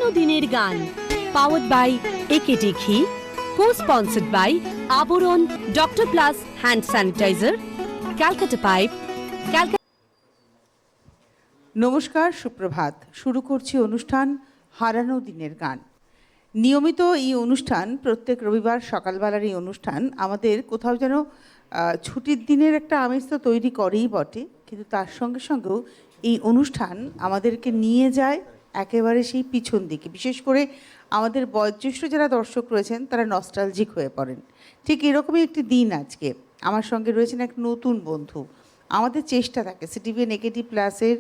হারানো দিনের গান powered by একেটি ghee, co-sponsored by Abaran, doctor plus hand sanitizer, Calcutta pipe, নমস্কার, সুপ্রভাত। শুরু করছি অনুষ্ঠান হারানো দিনের গান। নিয়মিত এই অনুষ্ঠান প্রত্যেক রবিবার সকালবেলার এই অনুষ্ঠান আমাদের কোথাও যেন ছুটির দিনের একটা আমেজ তো তৈরি করেই বটে, কিন্তু তার সঙ্গে সঙ্গেও এই অনুষ্ঠান আমাদেরকে নিয়ে যায় একেবারে সেই পিছন দিকে। বিশেষ করে আমাদের বয়োজ্যেষ্ঠ যারা দর্শক রয়েছেন তারা নস্টালজিক হয়ে পড়েন। ঠিক এরকমই একটি দিন আজকে। আমার সঙ্গে রয়েছেন এক নতুন বন্ধু। আমাদের চেষ্টা থাকে সিটিভিএন একেটি প্লাসের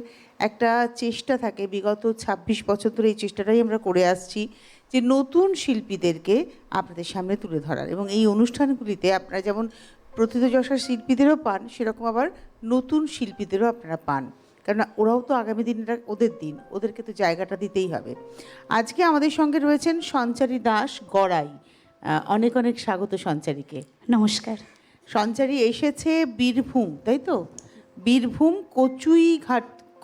একটা চেষ্টা থাকে, বিগত ২৬ বছর ধরে এই চেষ্টাটাই আমরা করে আসছি যে নতুন শিল্পীদেরকে আপনাদের সামনে তুলে ধরার, এবং এই অনুষ্ঠানগুলিতে আপনারা যেমন প্রথিতযশা শিল্পীদেরও পান, সেরকম আবার নতুন শিল্পীদেরও আপনারা পান, কারণ ওরাও তো আগামী দিনটা ওদের দিন, ওদেরকে তো জায়গাটা দিতেই হবে। আজকে আমাদের সঙ্গে রয়েছেন সঞ্চারী দাস গড়াই। অনেক অনেক স্বাগত সঞ্চারীকে। নমস্কার। সঞ্চারী এসেছে বীরভূম, তাই তো? বীরভূম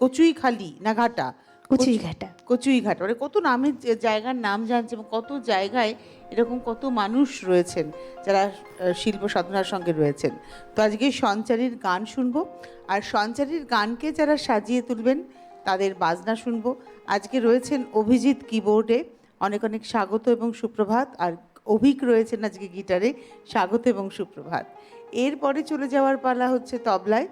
কচুইখালি না ঘাটা? কচুইঘাটা। কচুইঘাটা, মানে কত নামের জায়গার নাম জানছে, এবং কত জায়গায় এরকম কত মানুষ রয়েছেন যারা শিল্প সাধনার সঙ্গে রয়েছেন। তো আজকে সঞ্চারীর গান শুনবো, আর সঞ্চারীর গানকে যারা সাজিয়ে তুলবেন তাদের বাজনা শুনবো। আজকে রয়েছেন অভিজিৎ কিবোর্ডে, অনেক অনেক স্বাগত এবং সুপ্রভাত। আর অভিক রয়েছেন আজকে গিটারে, স্বাগত এবং সুপ্রভাত। এরপরে চলে যাওয়ার পালা হচ্ছে তবলায়।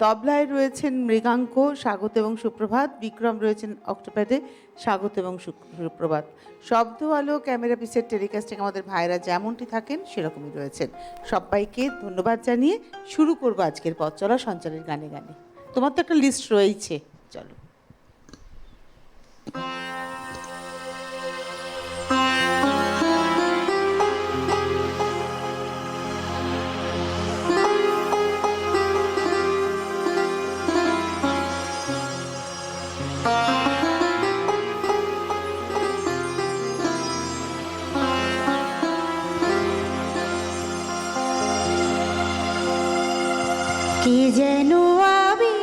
তবলায় রয়েছেন মৃগাঙ্ক, স্বাগত এবং সুপ্রভাত। বিক্রম রয়েছেন অক্টোপ্যাডে, স্বাগত এবং সুপ্রভাত। শব্দ আলো ক্যামেরা পিসের টেলিকাস্টিং আমাদের ভাইরা যেমনটি থাকেন সেরকমই রয়েছেন। সবাইকে ধন্যবাদ জানিয়ে শুরু করবো আজকের পথ চলা সঞ্চারের গানে গানে। তোমার তো একটা লিস্ট রয়েছে, চলো। কে যেন আমি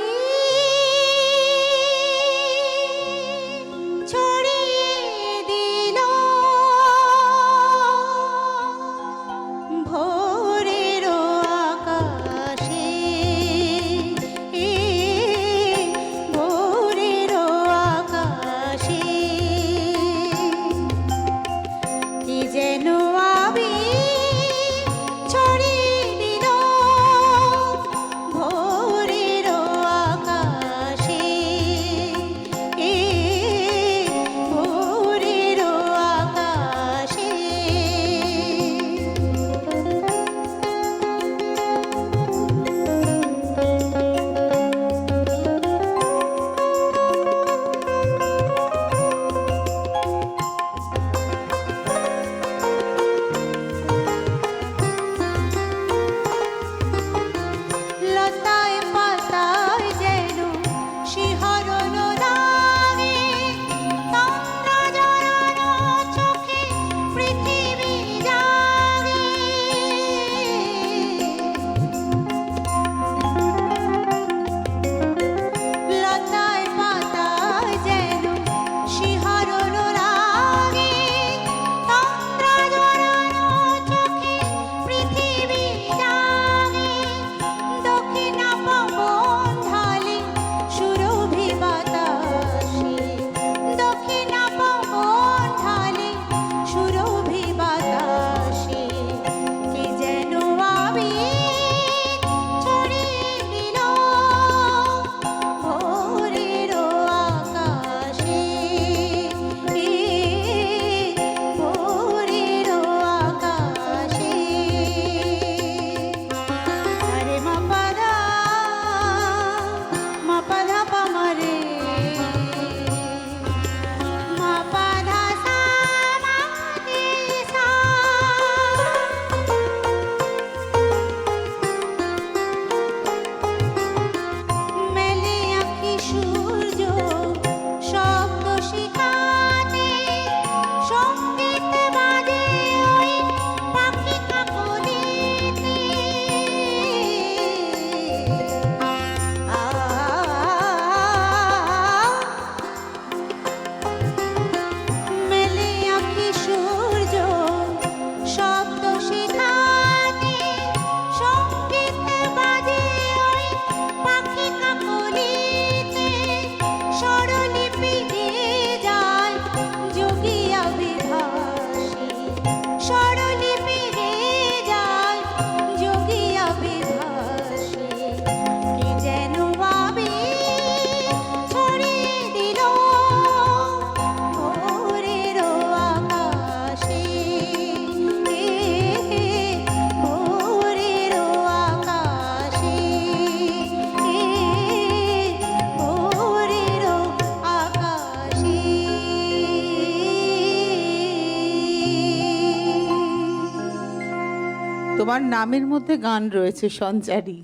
তোমার নামের মধ্যে গান রয়েছে, সঞ্চারী।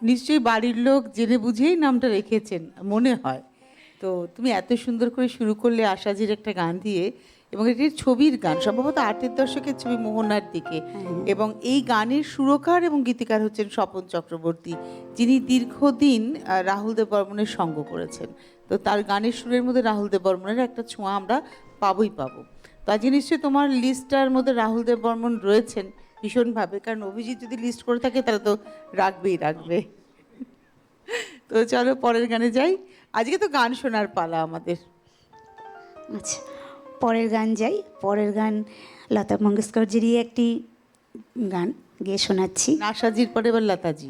নিশ্চয়ই বাড়ির লোক জেনে বুঝেই নামটা রেখেছেন মনে হয়। তো তুমি এত সুন্দর করে শুরু করলে আশাজির একটা গান দিয়ে, এবং এটি ছবির গান, সম্ভবত 8-এর দশকের ছবি, মোহনার দিকে। এবং এই গানের সুরকার এবং গীতিকার হচ্ছেন স্বপন চক্রবর্তী, যিনি দীর্ঘদিন রাহুল দেব বর্মনের সঙ্গ করেছেন। তো তার গানের সুরের মধ্যে রাহুল দেব বর্মনের একটা ছোঁয়া আমরা পাবোই পাবো। তো আজ নিশ্চয়ই তোমার লিস্টটার মধ্যে রাহুল দেব বর্মন রয়েছেন ভীষণভাবে, কারণ অভিজিৎ যদি লিস্ট করে থাকে তাহলে তো রাখবেই রাখবে। তো চলো পরের গানে যাই। আজকে তো গান শোনার পালা আমাদের। আচ্ছা, পরের গান যাই। পরের গান লতা মঙ্গেশকরজিরই একটি গান গেয়ে শোনাচ্ছি। আশাজির পরে এবার লতাজি।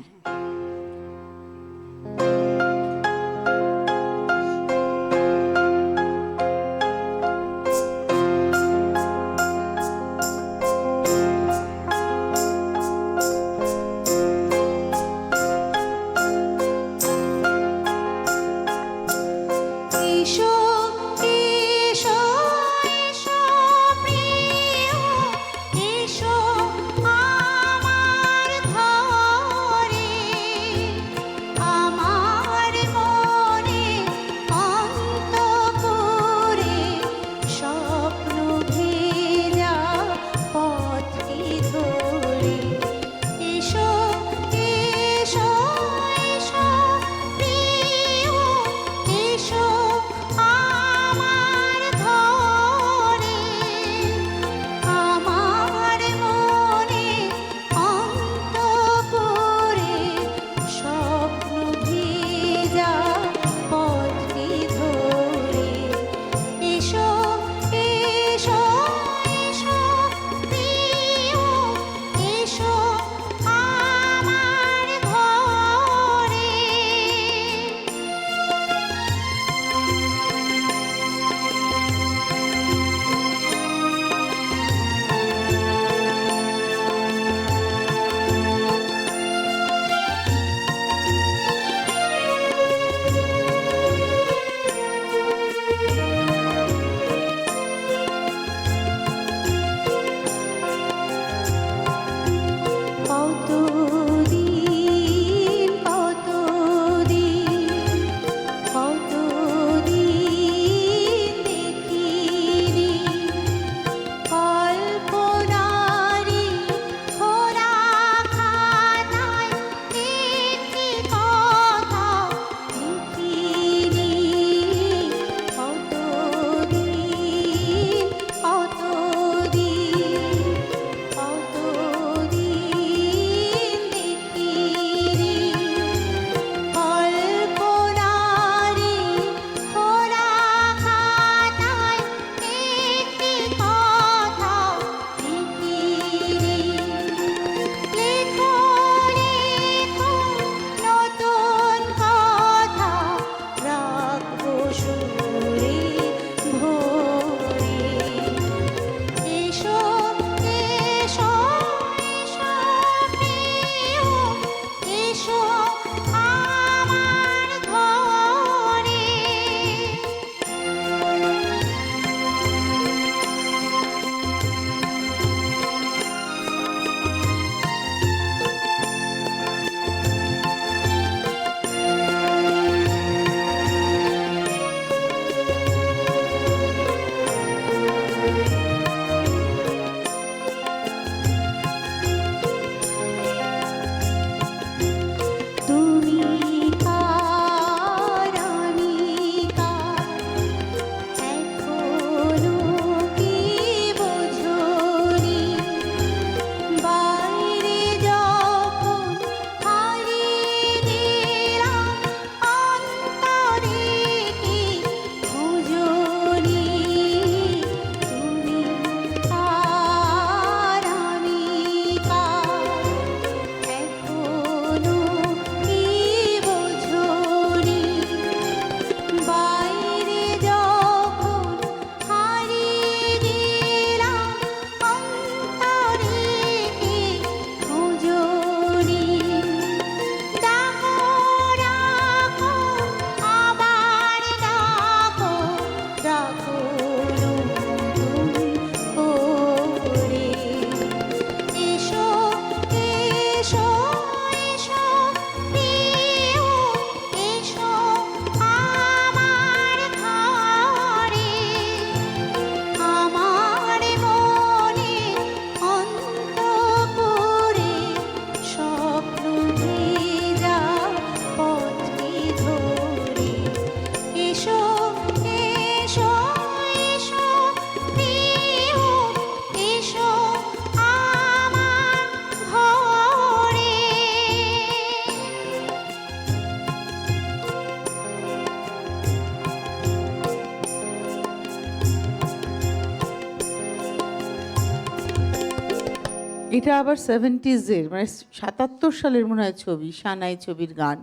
এটা আবার 70s-এর মানে 77 সালের মনে হয় ছবি, সানাই ছবির গান।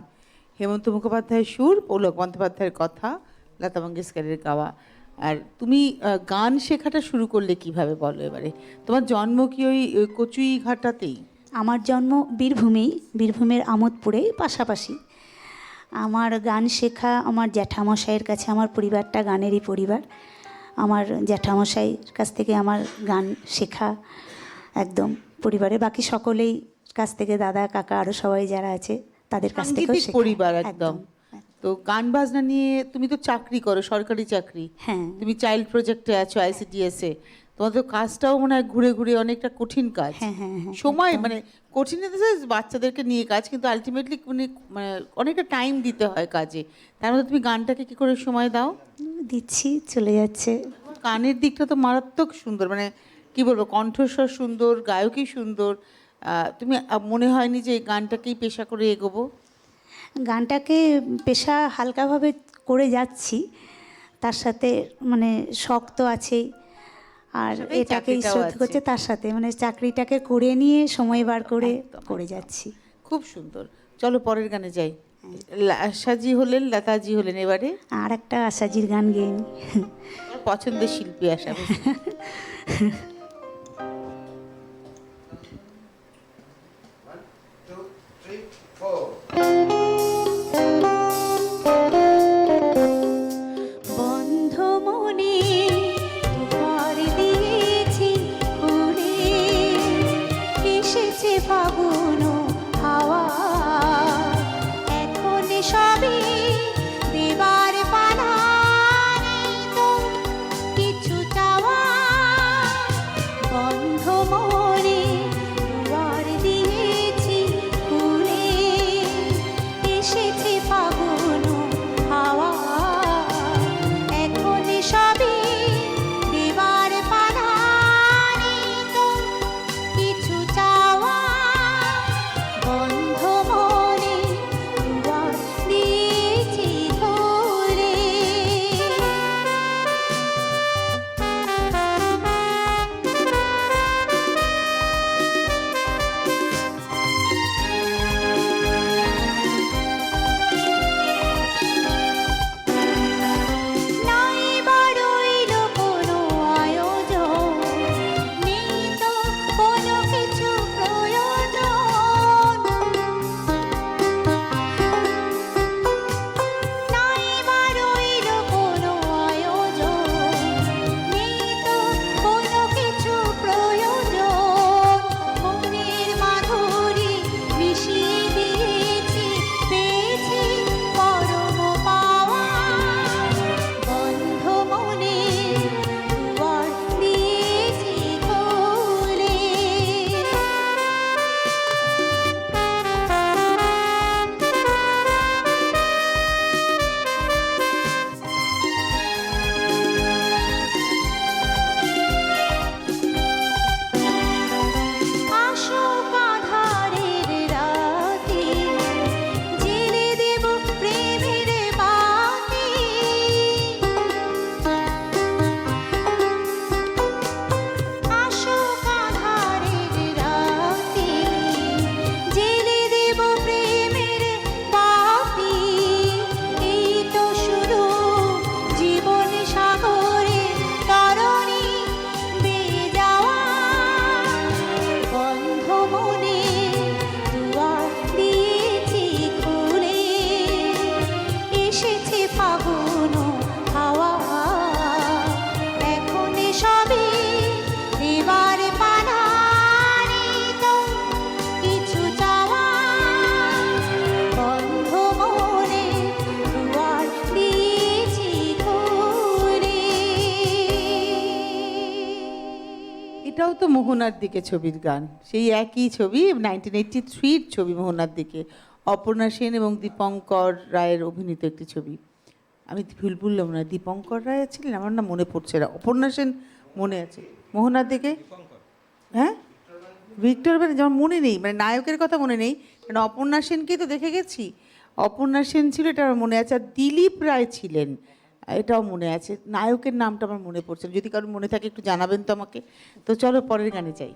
হেমন্ত মুখোপাধ্যায়ের সুর, পৌলক বন্দ্যোপাধ্যায়ের কথা, লতা মঙ্গেশকরের গাওয়া। আর তুমি গান শেখাটা শুরু করলে কিভাবে বলো এবারে? তোমার জন্ম কি ওই কচুইঘাটাতেই? আমার জন্ম বীরভূমেই, বীরভূমের আমোদপুরেই পাশাপাশি। আমার গান শেখা আমার জ্যাঠামশাইয়ের কাছে, আমার পরিবারটা গানেরই পরিবার। আমার জ্যাঠামশাইয়ের কাছ থেকে আমার গান শেখা একদম পরিবারে, বাকি সকলেই কাছ থেকে, দাদা কাকা আরও সবাই যারা আছে তাদের কাছ থেকেও সাংগীতিক শেখা। পরিবার একদম। তো গান বাজনা নিয়ে তুমি তো চাকরি করো, সরকারি চাকরি। হ্যাঁ। তুমি চাইল্ড প্রজেক্টে আছো ICDS এ। তোমার তো কাজটাও মনে হয় ঘুরে ঘুরে অনেকটা কঠিন কাজ। হ্যাঁ, হ্যাঁ, হ্যাঁ, সময় মানে কঠিন বাচ্চাদেরকে নিয়ে কাজ, কিন্তু আলটিমেটলি মানে অনেকটা টাইম দিতে হয় কাজে। তার মধ্যে তুমি গানটাকে কি করে সময় দাও? দিচ্ছি, চলে যাচ্ছে। গানের দিকটা তো মারাত্মক সুন্দর, মানে কি বলবো, কণ্ঠস্বর সুন্দর, গায়কই সুন্দর। তুমি মনে হয়নি যে এই গানটাকেই পেশা করে এগোবো? গানটাকে পেশা হালকাভাবে করে যাচ্ছি, তার সাথে মানে শখ তো আছেই, আর সাথেই এটাকে চাকরিটাও শ্রদ্ধা আছে। করছে, তার সাথে মানে চাকরিটাকে করে নিয়ে সময় বার করে করে যাচ্ছি। খুব সুন্দর। চলো পরের গানে যাই। আশাজি হলেন, লতাজি হলেন, এবারে আর একটা আশাজির গান গেয়ে নিই। আমার পছন্দের শিল্পী আশা। বন্ধ মনে ঘর দিয়েছি উড়ে, এসেছে ফাগুন হাওয়া, এখন সবই দেবার পালা, নেই তো কিছু চাওয়া। বন্ধ মনে ঘর দিয়েছি উড়ে, এসেছে ফাগুন হাওয়া, এখন সবই দেবার পালা, নেই তো কিছু চাওয়া। বন্ধ মনে দুয়ার দিয়েছি খুলে। নাই বাড়ইল কোনো আয়োজন, নেই তো কোনো কিছু প্রয়োজন। নাই বাড়ইল কোনো আয়োজন, নেই তো কোনো কিছু প্রয়োজন। মনের মাধুরী মিশিয়ে দিয়েছি, পেয়েছি পরম পাওয়া। বন্ধ মনে দুয়ার দিয়েছি খুলে। আশোক আঁধারের রাতে জেলে দেব প্রেমের বাতি। আশোক আঁধারের রাতে জেলে দেব প্রেমের বাতি। এই তো শুরু জীবন সাগরে তরণী বেয়ে যাওয়া। বন্ধ মনে দুয়ার দিয়েছি খুলে, এসেছে ফাগুন হাওয়া, এখন সবই দেবার পালা, নেই তো কিছু চাওয়া। বন্ধ মনে দুয়ার দিয়েছি খুলে। এটাও তো মোহনার দিকে ছবির গান, সেই একই ছবি, 1983-র ছবি মোহনার দিকে। অপর্ণা সেন এবং দীপঙ্কর রায়ের অভিনীত একটি ছবি। আমি ভুল বললাম না, দীপঙ্কর রায় ছিলেন, আমার না মনে পড়ছে না। অপর্ণা সেন মনে আছে, মোহনার দিকে হ্যাঁ ভিক্টর ব্যানার্জি, যেমন মনে নেই, মানে নায়কের কথা মনে নেই, কারণ অপর্ণা সেনকেই তো দেখে গেছি। অপর্ণা সেন ছিল, এটা আমার মনে আছে। আর দিলীপ রায় ছিলেন, এটাও মনে আছে। নায়কের নামটা আমার মনে পড়ছে না, যদি কারোর মনে থাকে একটু জানাবেন তো আমাকে। তো চলো পরের গানে যাই।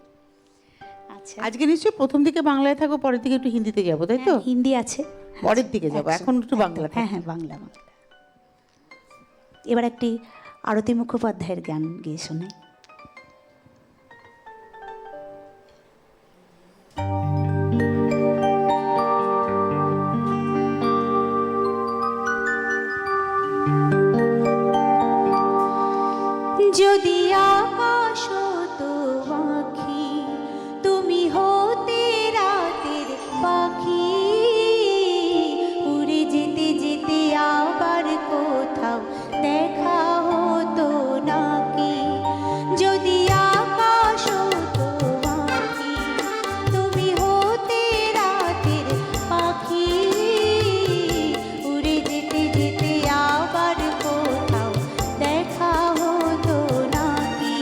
আচ্ছা আজকে নিশ্চয়ই প্রথম দিকে বাংলায় থাকো, পরের দিকে একটু হিন্দিতে যাবো, তাই তো? হ্যাঁ, হিন্দি আছে, পরের দিকে যাবো, একদম, এখন একটু বাংলা একদম। হ্যাঁ হ্যাঁ, বাংলা বাংলা। এবার একটি আরতি মুখোপাধ্যায়ের গান গিয়ে শোনাই। যদি আকাশ হতো আঁখি, তুমি হতে রাতের পাখি, উড়ে যেতে যেতে আবার কোথাও দেখা হতো নাকি। যদি আকাশ হতো আঁখি, তুমি হতে রাতের পাখি, উড়ে যেতে যেতে আবার কোথাও দেখা হতো নাকি।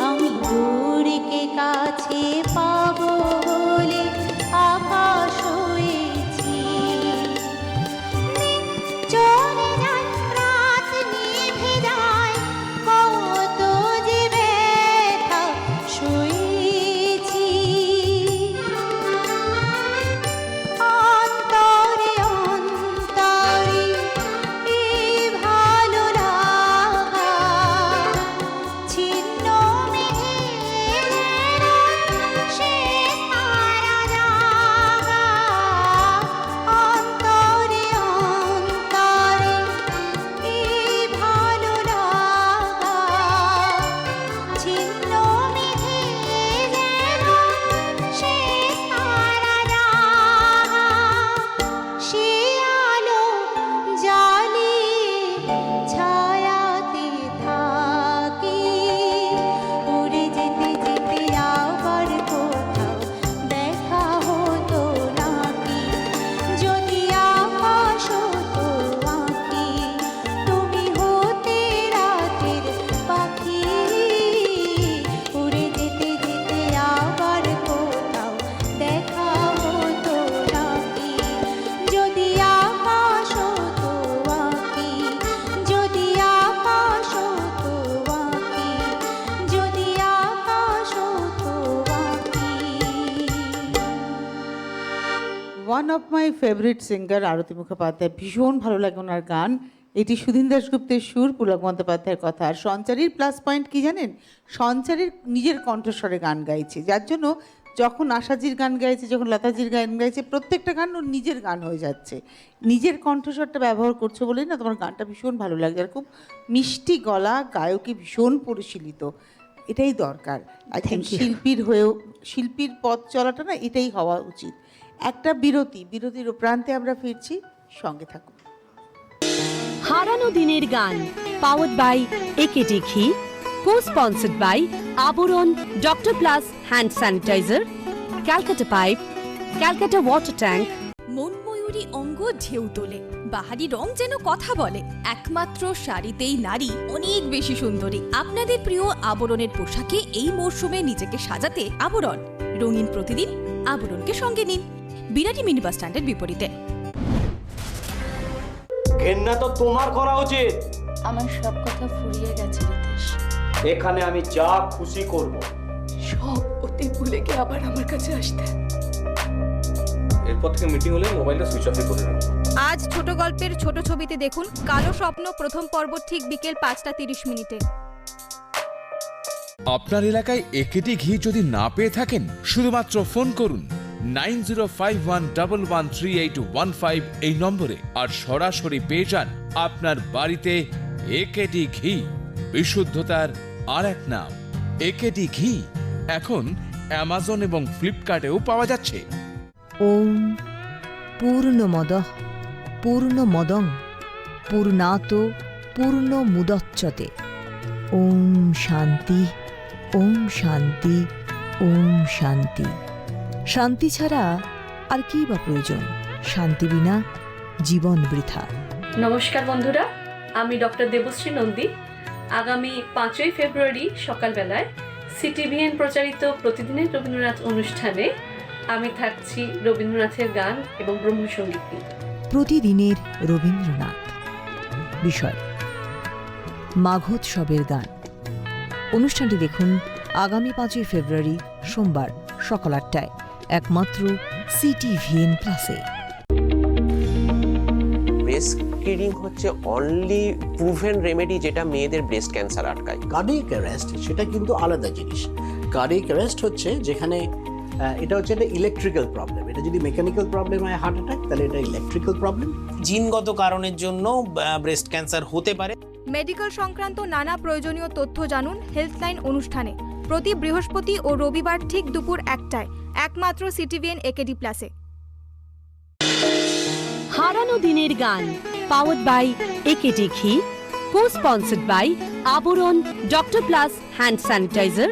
আমি দূরকে কাছে পাবো বলে আকাশ হয়েছি, দিন চলে যায়, রাত নিভে যায়, কত যে ব্যথা সয়েছি। অন্তরে অন্তরে এই ভালো লাগা, ছিন্ন মেঘের শেষ তারা জাগা। অন্তরে অন্তরে এই ভালো লাগা, ছিন্ন মেঘের শেষ তারা জাগা। সে আলো জ্বালিয়ে ছায়াতে থাকি, উড়ে যেতে যেতে আবার কোথাও দেখা হতো নাকি। যদি আকাশ হতো আঁখি, তুমি হতে রাতের পাখি, উড়ে যেতে যেতে আবার কোথাও দেখা হতো নাকি। যদি আকাশ হতো আঁখি, যদি আকাশ হতো আঁখি, যদি আকাশ হতো আঁখি। One of my favourite singer Aarti Mukhopadhyay, ভীষণ ভালো লাগে ওনার গান। এটি সুধীন দাশগুপ্তের সুর, পুলক বন্দ্যোপাধ্যায়ের কথা। আর সঞ্চারীর প্লাস পয়েন্ট কি জানেন? সঞ্চারীর নিজের কণ্ঠস্বরে গান গাইছে, যার জন্য যখন আশাজির গান গাইছে, যখন লতাজির গান গাইছে, প্রত্যেকটা গান ওর নিজের গান হয়ে যাচ্ছে। নিজের কণ্ঠস্বরটা ব্যবহার করছো বলেই না তোমার গানটা ভীষণ ভালো লাগছে। আর খুব মিষ্টি গলা, গায়কী ভীষণ পরিশীলিত, এটাই দরকার। একজন শিল্পীর হয়েও শিল্পীর পথ চলাটা না, এটাই হওয়া উচিত। একটা বিরতির প্রান্তে আমরা ফিরছি, সঙ্গে থাকুন। হারানো দিনের গান powered by একেটি ghee, co sponsored by Abaran, doctor plus hand sanitizer, Calcutta pipe, Calcutta water tank. মনময়ূরী অঙ্গ ঢেউ তোলে, বাহারি রং যেন কথা বলে। একমাত্র শাড়িতেই নারী অনেক বেশি সুন্দরী। আপনাদের প্রিয় আবরণের পোশাকে এই মরশুমে নিজেকে সাজাতে আবরণ। রঙিন প্রতিদিন আবরণকে সঙ্গে নিন, বিরাটি মিনি বাস স্ট্যান্ডের বিপরীতে। ঘেন্না তো তোমার করা উচিত। আমার সব কথা ফুরিয়ে গেছে রিতেশ। এখানে আমি যা খুশি করব। সব ওতে ভুলে গিয়ে আবার আমার কাছে আসতে। এরপর থেকে মিটিং হলে মোবাইলটা সুইচ অফ করে রাখবো। আজ ছোট গল্পের ছোট ছবিতে দেখুন কালো স্বপ্ন প্রথম পর্ব ঠিক বিকেল 5:30 আপনার এলাকায় একেটি ঘি যদি না পেয়ে থাকেন, শুধুমাত্র ফোন করুন 9051113815 এই নম্বরে, আর সরাসরি পেয়ে যান আপনার বাড়িতে একেটি ঘি। বিশুদ্ধতার আর এক নাম একেটি ঘি। এখন অ্যামাজন এবং ফ্লিপকার্টেও পাওয়া যাচ্ছে। ওম পূর্ণমদঃ পূর্ণমদং পূর্ণাত পূর্ণমুদচ্যতে। ওম শান্তি, ওম শান্তি, ওম শান্তি। শান্তি ছাড়া আর কি বা প্রয়োজন? শান্তি বিনা জীবন বৃথা। নমস্কার বন্ধুরা, আমি ডক্টর দেবশ্রী নন্দী। আগামী 5ই ফেব্রুয়ারি সকালবেলায় সিটিভিএন প্রচারিত প্রতিদিনের রবীন্দ্রনাথ অনুষ্ঠানে আমি থাকছি রবীন্দ্রনাথের গান এবং ব্রহ্মসঙ্গীত নিয়ে। প্রতিদিনের রবীন্দ্রনাথ বিষয় মাঘোৎসবের গান। অনুষ্ঠানটি দেখুন আগামী 5ই ফেব্রুয়ারি সোমবার সকাল 8টায় একমাত্র সিটিভিএন প্লাসে। ব্রেস্ট ফিডিং হচ্ছে অনলি প্রুভেন রেমেডি যেটা মেয়েদের ব্রেস্ট ক্যান্সার আটকায়। কার্ডিয়াক অ্যারেস্ট সেটা কিন্তু আলাদা জিনিস। কার্ডিয়াক অ্যারেস্ট হচ্ছে যেখানে এটা হচ্ছে একটা ইলেকট্রিক্যাল প্রবলেম। এটা যদি মেকানিক্যাল প্রবলেম হয় হার্ট অ্যাটাক, তাহলে এটা ইলেকট্রিক্যাল প্রবলেম। জিনগত কারণের জন্য ব্রেস্ট ক্যান্সার হতে পারে। মেডিকেল সংক্রান্ত নানা প্রয়োজনীয় তথ্য জানুন হেলথলাইন অনুষ্ঠানে প্রতি বৃহস্পতি ও রবিবার ঠিক দুপুর 1টায় একমাত্র সিটিভিএন একেডি প্লাসে। হারানো দিনের গান powered by AKD ghee, co sponsored by Abaran, doctor plus hand sanitizer,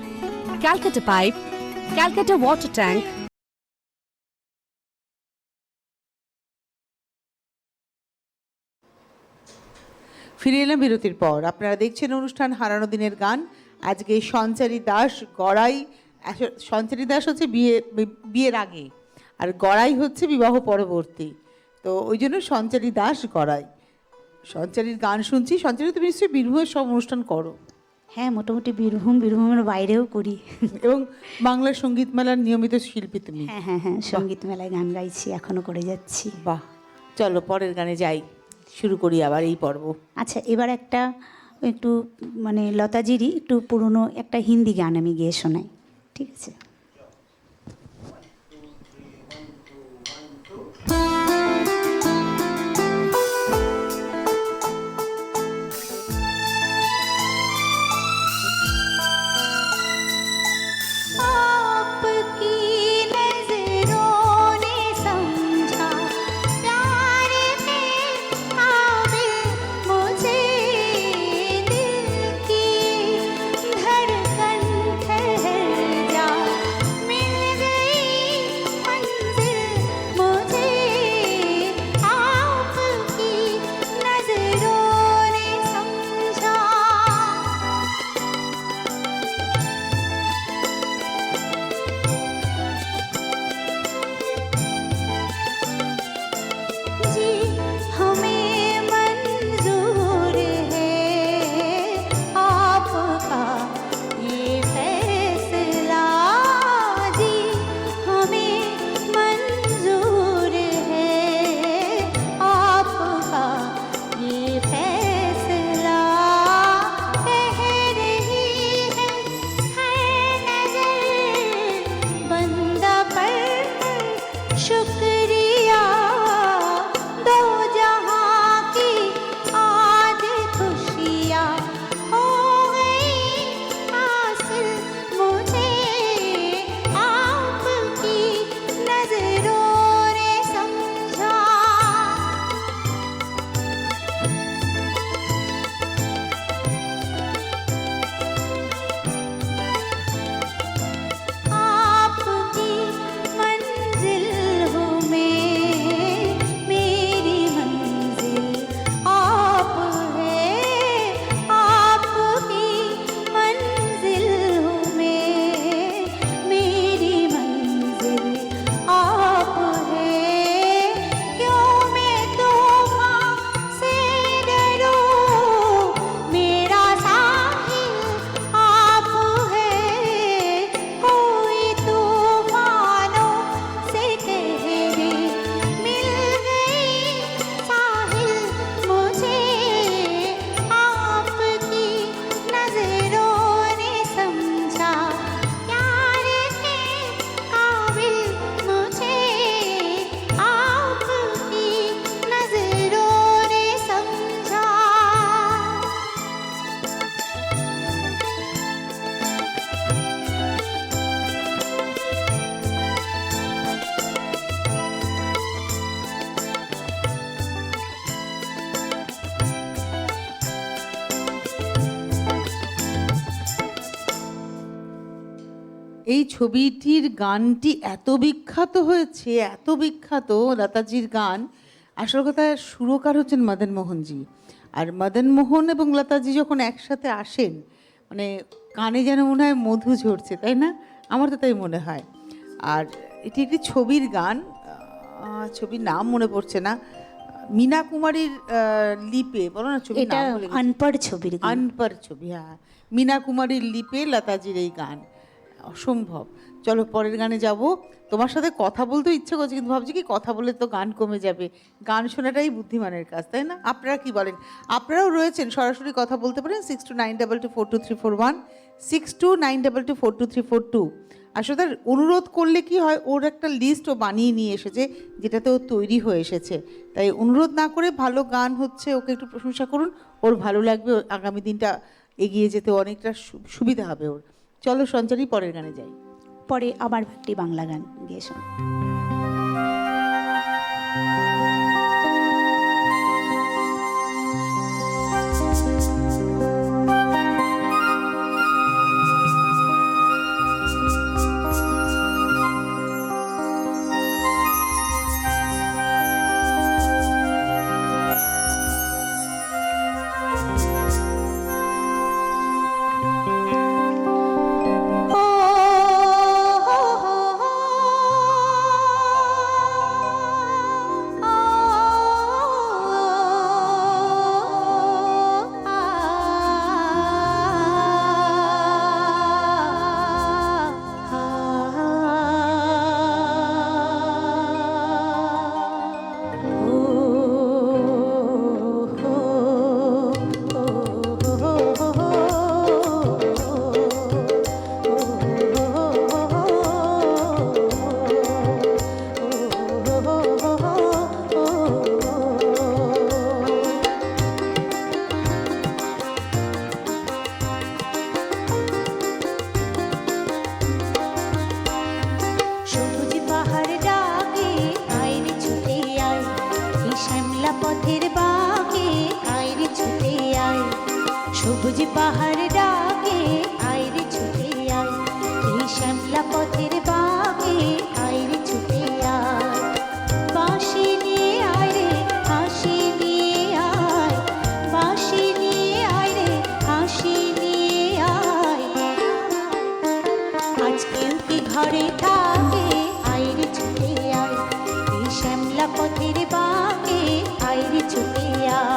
Calcutta pipe, Calcutta water tank. ফিরে এলাম বিরতির পর। আপনারা দেখছেন অনুষ্ঠান হারানো দিনের গান। আজকে সঞ্চারী দাস গড়াই। সঞ্চারী দাস হচ্ছে বিয়ের আগে, আর গড়াই হচ্ছে বিবাহ পরবর্তী। তো ওই জন্য সঞ্চারী দাস গড়াই। সঞ্চারীর গান শুনছি। সঞ্চারী, তুমি নিশ্চয়ই বীরভূমের সব অনুষ্ঠান করো? হ্যাঁ, মোটামুটি বীরভূমের বাইরেও করি। এবং বাংলা সঙ্গীত মেলার নিয়মিত শিল্পী তুমি? হ্যাঁ হ্যাঁ হ্যাঁ, সঙ্গীত মেলায় গান গাইছি, এখনো করে যাচ্ছি। বাহ, চলো পরের গানে যাই, শুরু করি আবার এই পর্ব। আচ্ছা, এবার একটা একটু মানে লতাজিরই একটু পুরনো একটা হিন্দি গান আমি গেয়ে শোনাই, ঠিক আছে? धड़कन ठहर जा ছবিটির গানটি এত বিখ্যাত হয়েছে, এত বিখ্যাত লতাজির গান। আসল কথা সুরকার হচ্ছেন মদন মোহনজি। আর মদন মোহন এবং লতাজি যখন একসাথে আসেন, মানে কানে যেন মনে হয় মধু ঝরছে, তাই না? আমার তো তাই মনে হয়। আর এটি একটি ছবির গান, ছবির নাম মনে পড়ছে না, মীনা কুমারীর লিপে, বলো না ছবি, এটা আনপড় ছবির গান। আনপড় ছবি, হ্যাঁ, মীনা কুমারীর লিপে লতাজির এই গান, অসম্ভব। চলো পরের গানে যাব। তোমার সাথে কথা বলতেও ইচ্ছে করছে, কিন্তু ভাবছি কি কথা বলে তো গান কমে যাবে। গান শোনাটাই বুদ্ধিমানের কাজ, তাই না? আপনারা কি বলেন? আপনারাও রয়েছেন, সরাসরি কথা বলতে পারেন 6292242341, 6292242342। আসলে তার অনুরোধ করলে কি হয়, ওর একটা লিস্ট ও বানিয়ে নিয়ে এসেছে, যেটাতে ও তৈরি হয়ে এসেছে। তাই অনুরোধ না করে ভালো গান হচ্ছে, ওকে একটু প্রশংসা করুন, ওর ভালো লাগবে, আগামী দিনটা এগিয়ে যেতে অনেকটা সুবিধা হবে ওর। চলো সঞ্চারী, পরের গানে যাই। পরে আবার একটি বাংলা গান গিয়ে শোন। সবুজ পাহাড় ডাকে আইরে ছুটে আয়, এই শ্যামলা পথের বাঁকে আইরে ছুটে আয়। বাঁশি নিয়ে আয় রে, হাসি নিয়ে আয়, বাঁশি নিয়ে আয় রে, হাসি নিয়ে আয়। আজ কেউ কি ঘরে থাকে, আইরে ছুটে আয়, এই শ্যামলা পথের বাঁকে আইরে ছুটে আয়।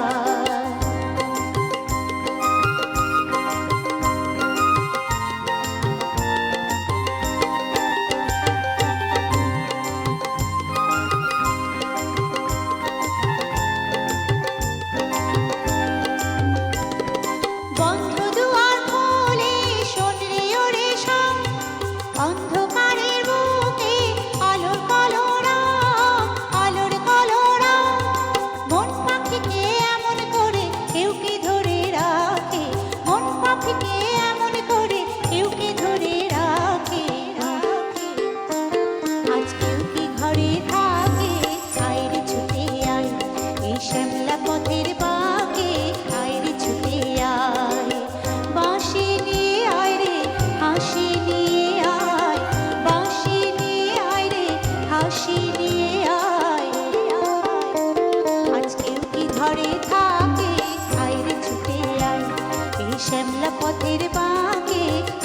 শ্যামলা পথের বাঁকে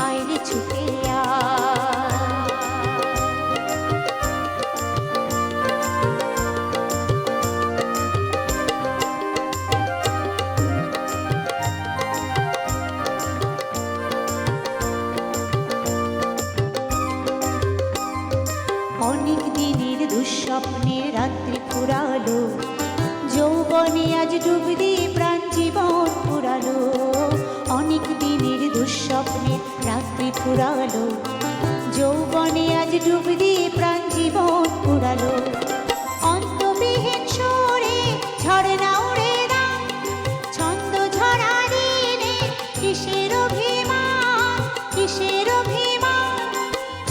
আইরে ছুটে অনেক দিনের দুঃস্বপ্নের রাত্রি ফুরালো, যৌবনে আজ ডুব দিয়ে প্রাণ জীবন ফুরালো। অনেক দিনের দুঃস্বপ্নের রাত্রি ফুরালো, যৌবনে আজ ডুব দিয়ে প্রাণ জীবন ফুরালো। অন্তবিহীন সুরে ঝরে না উড়ে দাম, ছন্দ ঝরা দিনে কিসের অভিমান, কিসের অভিমান।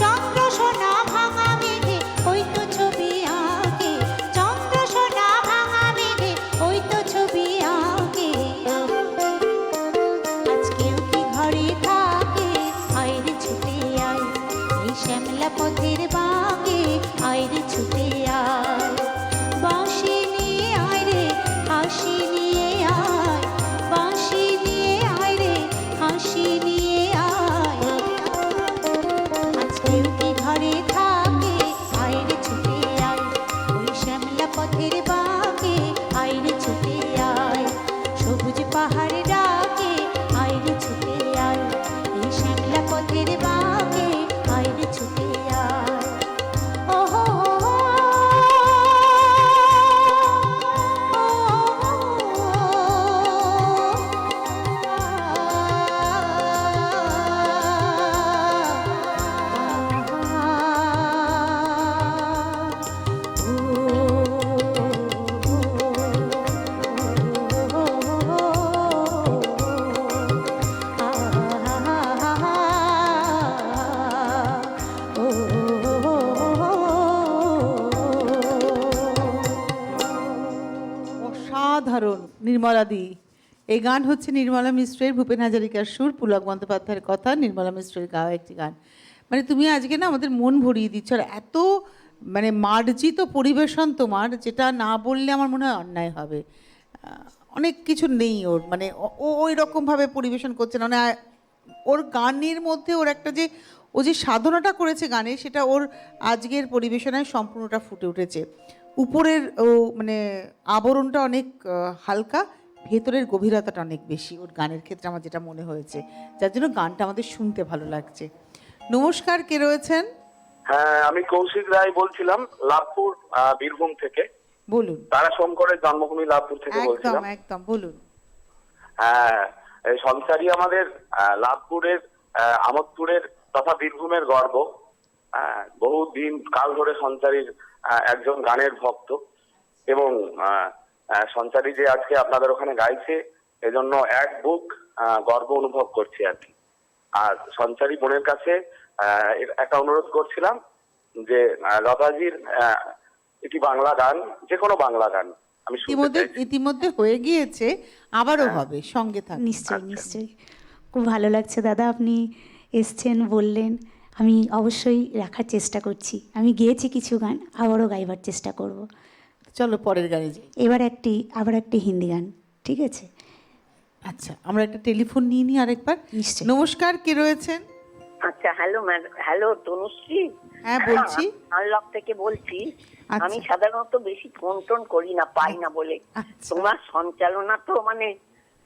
চন্দ্র সোনা ভাঙা মেঘে ওই তো ছবি আঁকে, চন্দ্র সোনা ভাঙা মেঘে ওই তো ছবি আঁকে। আজ কেউ কি ঘরে থাকে, আইরে ছুটে আয়, এই শ্যামলা নির্মলাদি। এই গান হচ্ছে নির্মলা মিশ্রের, ভূপেন হাজারিকার সুর, পুলক বন্দ্যোপাধ্যায়ের কথা, নির্মলা মিশ্রের গাওয়া একটি গান। মানে তুমি আজকে না আমাদের মন ভরিয়ে দিচ্ছ, আর এত মানে মার্জিত পরিবেশন তোমার, যেটা না বললে আমার মনে হয় অন্যায় হবে। অনেক কিছু নেই ওর, মানে ও ওই রকমভাবে পরিবেশন করছে না, মানে ওর গানের মধ্যে ওর একটা যে ও যে সাধনাটা করেছে গানে, সেটা ওর আজকের পরিবেশনায় সম্পূর্ণটা ফুটে উঠেছে। উপরের ও মানে আবরণটা অনেক হালকা, ভেতরের গভীরতাটা অনেক বেশি ওর গানের ক্ষেত্রে, আমার যেটা মনে হয়েছে, যার জন্য গানটা আমাদের শুনতে ভালো লাগছে। নমস্কার, কে রয়েছেন? হ্যাঁ, আমি কৌশিক রায় বলছিলাম, লাভপুর, বীরভূম থেকে। বলুন। তারা শঙ্করের জন্মভূমি লাভপুর থেকে বলছিলাম। একদম একদম, বলুন। হ্যাঁ, এই সঞ্চারী আমাদের লাভপুরের, আমোদপুরের তথা বীরভূমের গর্ব। বহুদিন কাল ধরে সঞ্চারীর একজন গানের ভক্ত, এবং সঞ্চারী যে আজকে আপনাদের ওখানে গাইছে, এজন্য এক বুক গর্ব অনুভব করছি আর কি। আর সঞ্চারী বোনের কাছে একটা অনুরোধ করছিলাম যে লতাজির একটি বাংলা গান, যে কোনো বাংলা গান আমি ইতিমধ্যে হয়ে গিয়েছে, আবারও হবে, সঙ্গে থাক। নিশ্চয়ই নিশ্চয়ই, খুব ভালো লাগছে দাদা, আপনি এসছেন বললেন, আমি অবশ্যই রাখার চেষ্টা করছি। আমি গেয়েছি কিছু গান, আবারও গাইবার চেষ্টা করব। চলো পরের গানে যাই। আবার একটি হিন্দি গান, ঠিক আছে? আচ্ছা, আমরা একটা টেলিফোন নিয়ে নিই আরেকবার। নিশ্চয়ই। নমস্কার, কে রয়েছেন? আচ্ছা, হ্যালো তনুশ্রী। হ্যাঁ, বলছি। আনলক থেকে বলছি। আমি সাধারণত বেশি ফোন টোন করি না, পাই না বলে। তোমার সঞ্চালনা তো মানে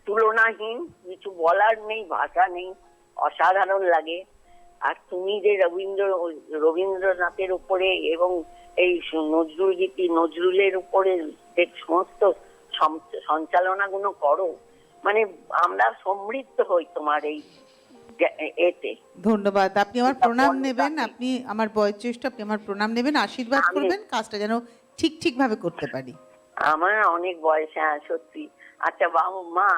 তুলনাহীন, কিছু বলার নেই, ভাষা নেই, অসাধারণ লাগে। আর তুমি যে রবীন্দ্রনাথের উপরে এবং এই নজরুলের উপরে যে সমস্ত সঞ্চালনাগুলো করো, মানে আমরা সমৃদ্ধ হই তোমার এই এতে। ধন্যবাদ। আপনি আমার প্রণাম নেবেন, আপনি আমার বয়োজ্যেষ্ঠ, আপনি আমার প্রণাম নেবেন, আশীর্বাদ করবেন, কাজটা যেন ঠিক ভাবে করতে পারি। আমার অনেক বয়স, হ্যাঁ সত্যি। আচ্ছা মা,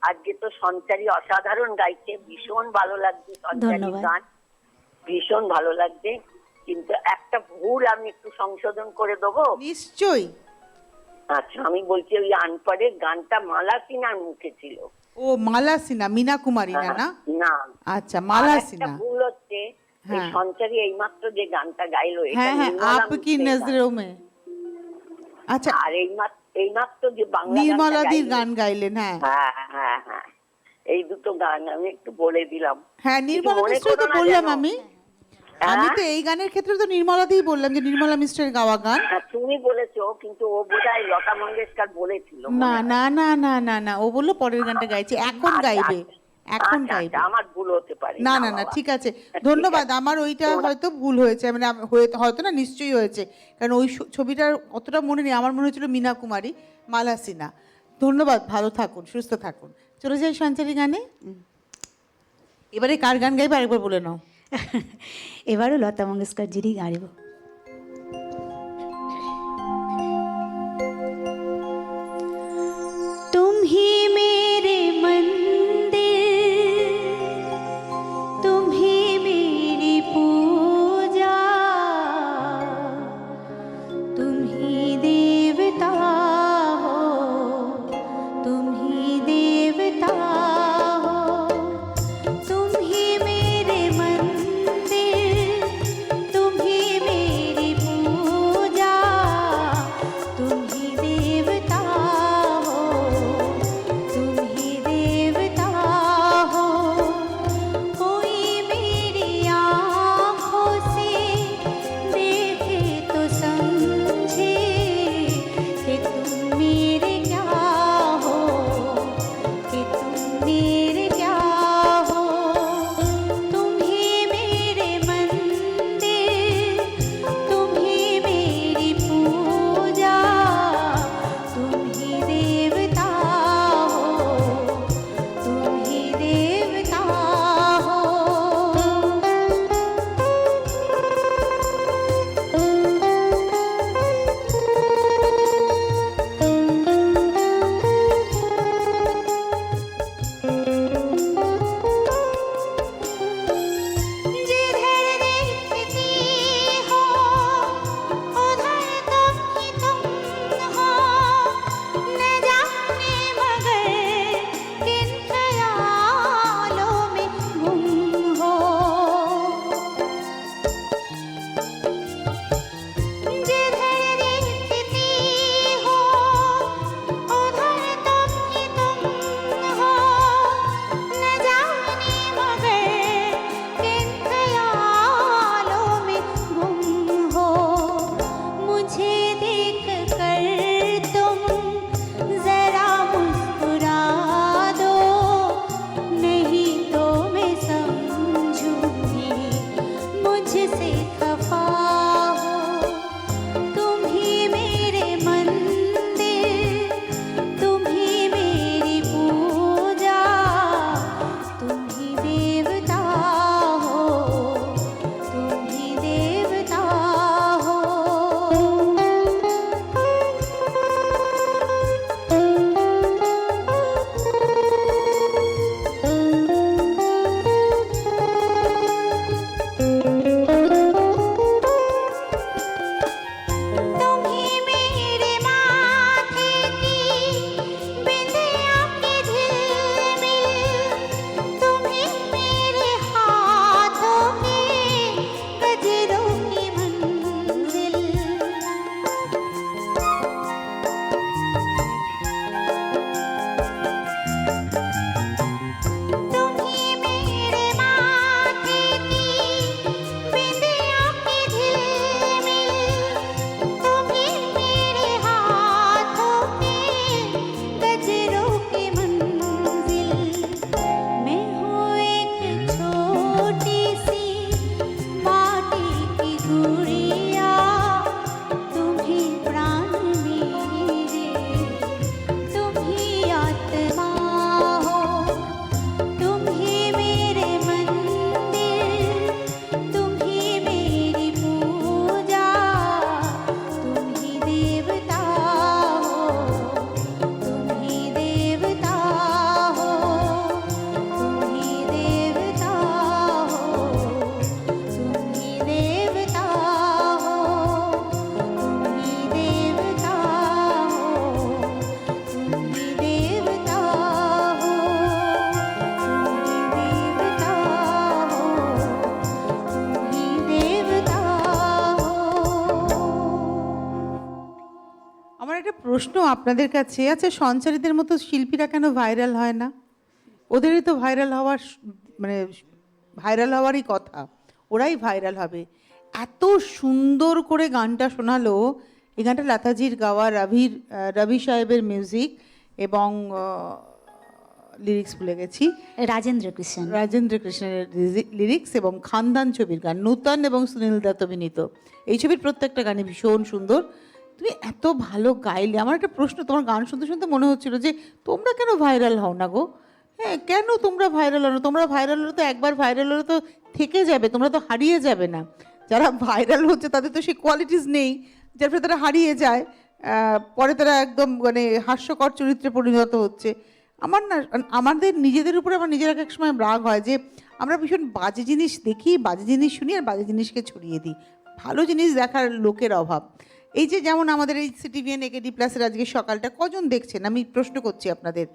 আজকে তো সঞ্চারী অসাধারণ গাইছে, ভীষণ ভালো লাগছে সঞ্চারী গান, ভীষণ ভালো লাগছে। কিন্তু একটা ভুল আমি একটু সংশোধন করে দেবো? নিশ্চয়ই। আচ্ছা, আমি বলছি ওই আনপাড়ের গানটা মালা সিনহার মুখে ছিল। ও, মালা সিনহা, মীনা কুমারী না? না, আচ্ছা, মালা সিনহা। ভুল হচ্ছে, সঞ্চারী এইমাত্র যে গানটা গাইলো, হ্যাঁ হ্যাঁ, আপকি নজরোं में। আচ্ছা, আর এইমাত্র যে বাংলা নির্মলাদির গান গাইলেন। হ্যাঁ হ্যাঁ হ্যাঁ, এই দুটো গান আমি একটু বলে দিলাম। হ্যাঁ, নির্মলা মিশ্র তো বললাম আমি তো এই গানের ক্ষেত্রে তো নির্মলাদিই বললাম যে নির্মলা মিশ্রের গাওয়া গান। তুমি বলেছো, কিন্তু ও বোধহয় লতা মঙ্গেশকর বলেছিল। না না না না না না, ও বললো পরের গানটা গাইছে, এখন গাইবে, এখন গাইবে। আমার ভুল হতে পারে। না না না, ঠিক আছে, ধন্যবাদ। আমার ওইটা হয়তো ভুল হয়েছে, মানে হয়তো না, নিশ্চয়ই হয়েছে, কারণ ওই ছবিটার অতটা মনে নেই। আমার মনে হচ্ছিল মীনা কুমারী, মালা সিনহা। ধন্যবাদ, ভালো থাকুন, সুস্থ থাকুন। চলে যাই সঞ্চারী গানে। এবারে কার গান গাইবে আরেকবার বলে নাও। এবারও লতা মঙ্গেশকরজিরই গাইব। तुम ही मेरे मंदिर, तुम ही मेरी पूजा, तुम ही देवता हो, तुम ही देवता हो, तुम ही मेरे मंदिर, तुम ही मेरी तुम्ही मेरे माथे की बिंदिया के झिलमिल, तुम्ही मेरे हाथों के गजरों की मंजिल। तुम्ही मेरे माथे की बिंदिया के झिलमिल, तुम्ही मेरे हाथों के गजरों की मंजिल। मैं हूँ एक छोटी सी माटी की गुड़िया, तुम्ही प्राण मेरे, तुम्ही आत्मा हो, तुम्ही मेरे मंदिर, तुम्ही मेरी पूजा, तुम्ही देवता हो, तुम्ही देवता हो, तुम्ही देवता हो, तुम्ही देवता हो, तुम्ही देवता हो, तुम्ही देवता हो, तुम्ही देवता हो। আমার একটা প্রশ্ন আপনাদের কাছে, আচ্ছা সঞ্চারীদের মতো শিল্পীরা কেন ভাইরাল হয় না? ওদেরই তো ভাইরাল হওয়ার মানে ভাইরাল হওয়ারই কথা, ওরাই ভাইরাল হবে। এত সুন্দর করে গানটা শোনালো, এই গানটা লতাজির গাওয়া, রবি সাহেবের মিউজিক এবং লিরিক্স ভুলে গেছি, রাজেন্দ্র কৃষ্ণের লিরিক্স এবং খানদান ছবির গান, নূতন এবং সুনীল দত্ত অভিনীত। এই ছবির প্রত্যেকটা গানই ভীষণ সুন্দর। তুমি এত ভালো গাইলে, আমার একটা প্রশ্ন, তোমার গান শুনতে শুনতে মনে হচ্ছিল যে তোমরা কেন ভাইরাল হও না গো? হ্যাঁ, কেন তোমরা ভাইরাল হও না? তোমরা ভাইরাল হলে তো, একবার ভাইরাল হলে তো থেকে যাবে, তোমরা তো হারিয়ে যাবে না। যারা ভাইরাল হচ্ছে তাদের তো সেই কোয়ালিটিস নেই, যার ফলে তারা হারিয়ে যায়, পরে তারা একদম মানে হাস্যকর চরিত্রে পরিণত হচ্ছে। আমাদের নিজেদের উপরে আমার নিজের এক সময় রাগ হয় যে আমরা ভীষণ বাজে জিনিস দেখি, বাজে জিনিস শুনি আর বাজে জিনিসকে ছড়িয়ে দিই। ভালো জিনিস দেখার লোকের অভাব। এই যে যেমন আমাদের এই সিটিভিএন একেডি প্লাসের আজকে সকালটা কজন দেখছেন, আমি প্রশ্ন করছি আপনাদের।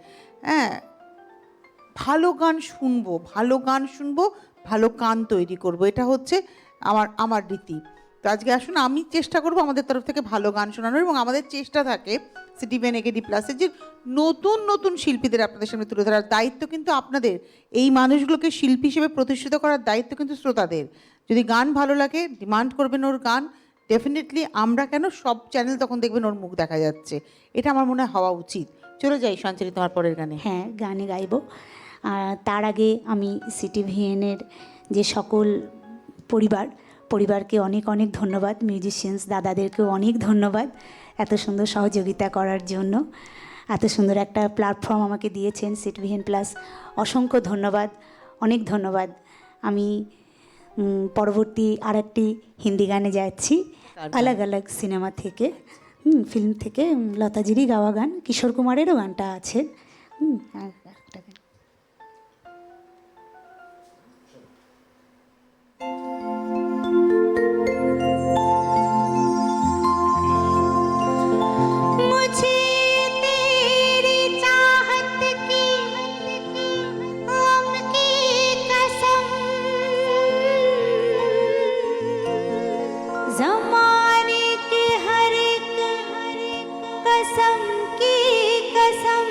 হ্যাঁ, ভালো গান শুনবো, ভালো কান তৈরি করব, এটা হচ্ছে আমার রীতি। তো আজকে আসুন, আমি চেষ্টা করব আমাদের তরফ থেকে ভালো গান শোনানোর, এবং আমাদের চেষ্টা থাকে সিটিভিএন একেডি প্লাসের যে নতুন নতুন শিল্পীদের আপনাদের সামনে তুলে ধরার দায়িত্ব কিন্তু আপনাদের। এই মানুষগুলোকে শিল্পী হিসেবে প্রতিষ্ঠিত করার দায়িত্ব কিন্তু শ্রোতাদের। যদি গান ভালো লাগে, ডিমান্ড করবেন ওর গান, ডেফিনেটলি আমরা কেন, সব চ্যানেল তখন দেখবেন ওর মুখ দেখা যাচ্ছে। এটা আমার মনে হয় হওয়া উচিত। চলে যাই সঞ্চারী তোমার পরের গানে। হ্যাঁ, গানে গাইব। তার আগে আমি সিটিভিএনের যে সকল পরিবারকে অনেক অনেক ধন্যবাদ, মিউজিশিয়ানস দাদাদেরকেও অনেক ধন্যবাদ এত সুন্দর সহযোগিতা করার জন্য। এত সুন্দর একটা প্ল্যাটফর্ম আমাকে দিয়েছেন সিটিভিএন প্লাস, অসংখ্য ধন্যবাদ, অনেক ধন্যবাদ। আমি পরবর্তী আরেকটি হিন্দি গানে যাচ্ছি, আলাগ আলাগ সিনেমা থেকে, ফিল্ম থেকে, লতাজিরই গাওয়া গান, কিশোর কুমারেরও গানটা আছে। একটা গান मुझे तेरी चाहत की गम की कसम, ज़माने की हर एक कसम की कसम,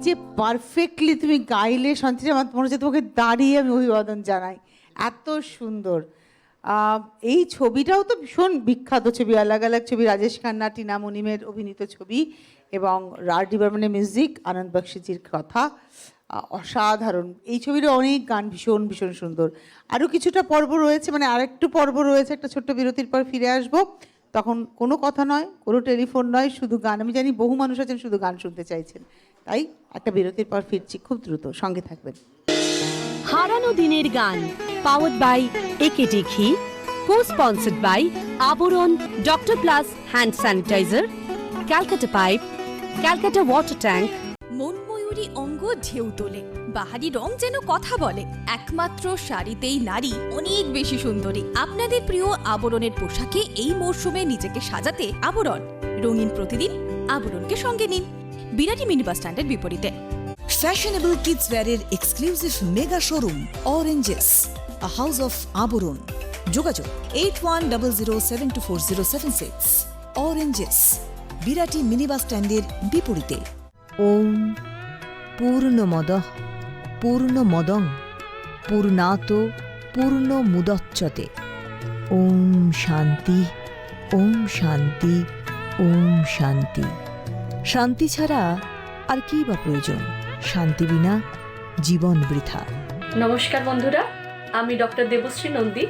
যে পারফেক্টলি তুমি গাইলে সঞ্চারী, আমার মনে হচ্ছে তোমাকে দাঁড়িয়ে আমি অভিবাদন জানাই, এত সুন্দর। এই ছবিটাও তো ভীষণ বিখ্যাত ছবি, আলাগ আলাগ ছবি, রাজেশ খান্না, টিনা মুনিমের অভিনীত ছবি, এবং আর.ডি. বর্মনের মিউজিক, আনন্দ বক্সিজির কথা, অসাধারণ। এই ছবির অনেক গান ভীষণ ভীষণ সুন্দর। আরও কিছুটা পর্ব রয়েছে, মানে আরেকটু পর্ব রয়েছে, একটা ছোট্ট বিরতির পর ফিরে আসবো। তখন কোনো কথা নয়, কোনো টেলিফোন নয়, শুধু গান। আমি জানি বহু মানুষ আছেন শুধু গান শুনতে চাইছেন, তাই একটা বিরতির পর ফিরছি খুব দ্রুত, সঙ্গে থাকবেন। হারানো দিনের গান powered by AKD ghee, co sponsored by Abaran, doctor plus hand sanitizer, Calcutta pipe, Calcutta water tank. মন ময়ূরী অঙ্গ ঢেউ তোলে, বাহারি রং যেন কথা বলে। একমাত্র শাড়িতেই নারী অনেক বেশি সুন্দরী। আপনাদের প্রিয় আবরণের পোশাকে এই মরশুমে নিজেকে সাজাতে আবরণ। রঙিন প্রতিদিন আবরণকে সঙ্গে নিন, বিরাটি মিনি বাস স্ট্যান্ডের বিপরীতে। ফ্যাশনেবল কিডস ওয়্যারের exclusive mega showroom Oranges, a house of Abaran. যোগাযোগ 8100724076। অরেঞ্জেস, বিরাটি মিনি বাস স্ট্যান্ডের বিপরীতে। ওম পূর্ণমদঃ পূর্ণমদং পূর্ণাত পূর্ণমুদচ্যতে। ওম শান্তি, ওম শান্তি, ওম শান্তি। শান্তি ছাড়া আর কি বা প্রয়োজন? শান্তি বিনা জীবন বৃথা। নমস্কার বন্ধুরা, আমি ডক্টর দেবশ্রী নন্দী।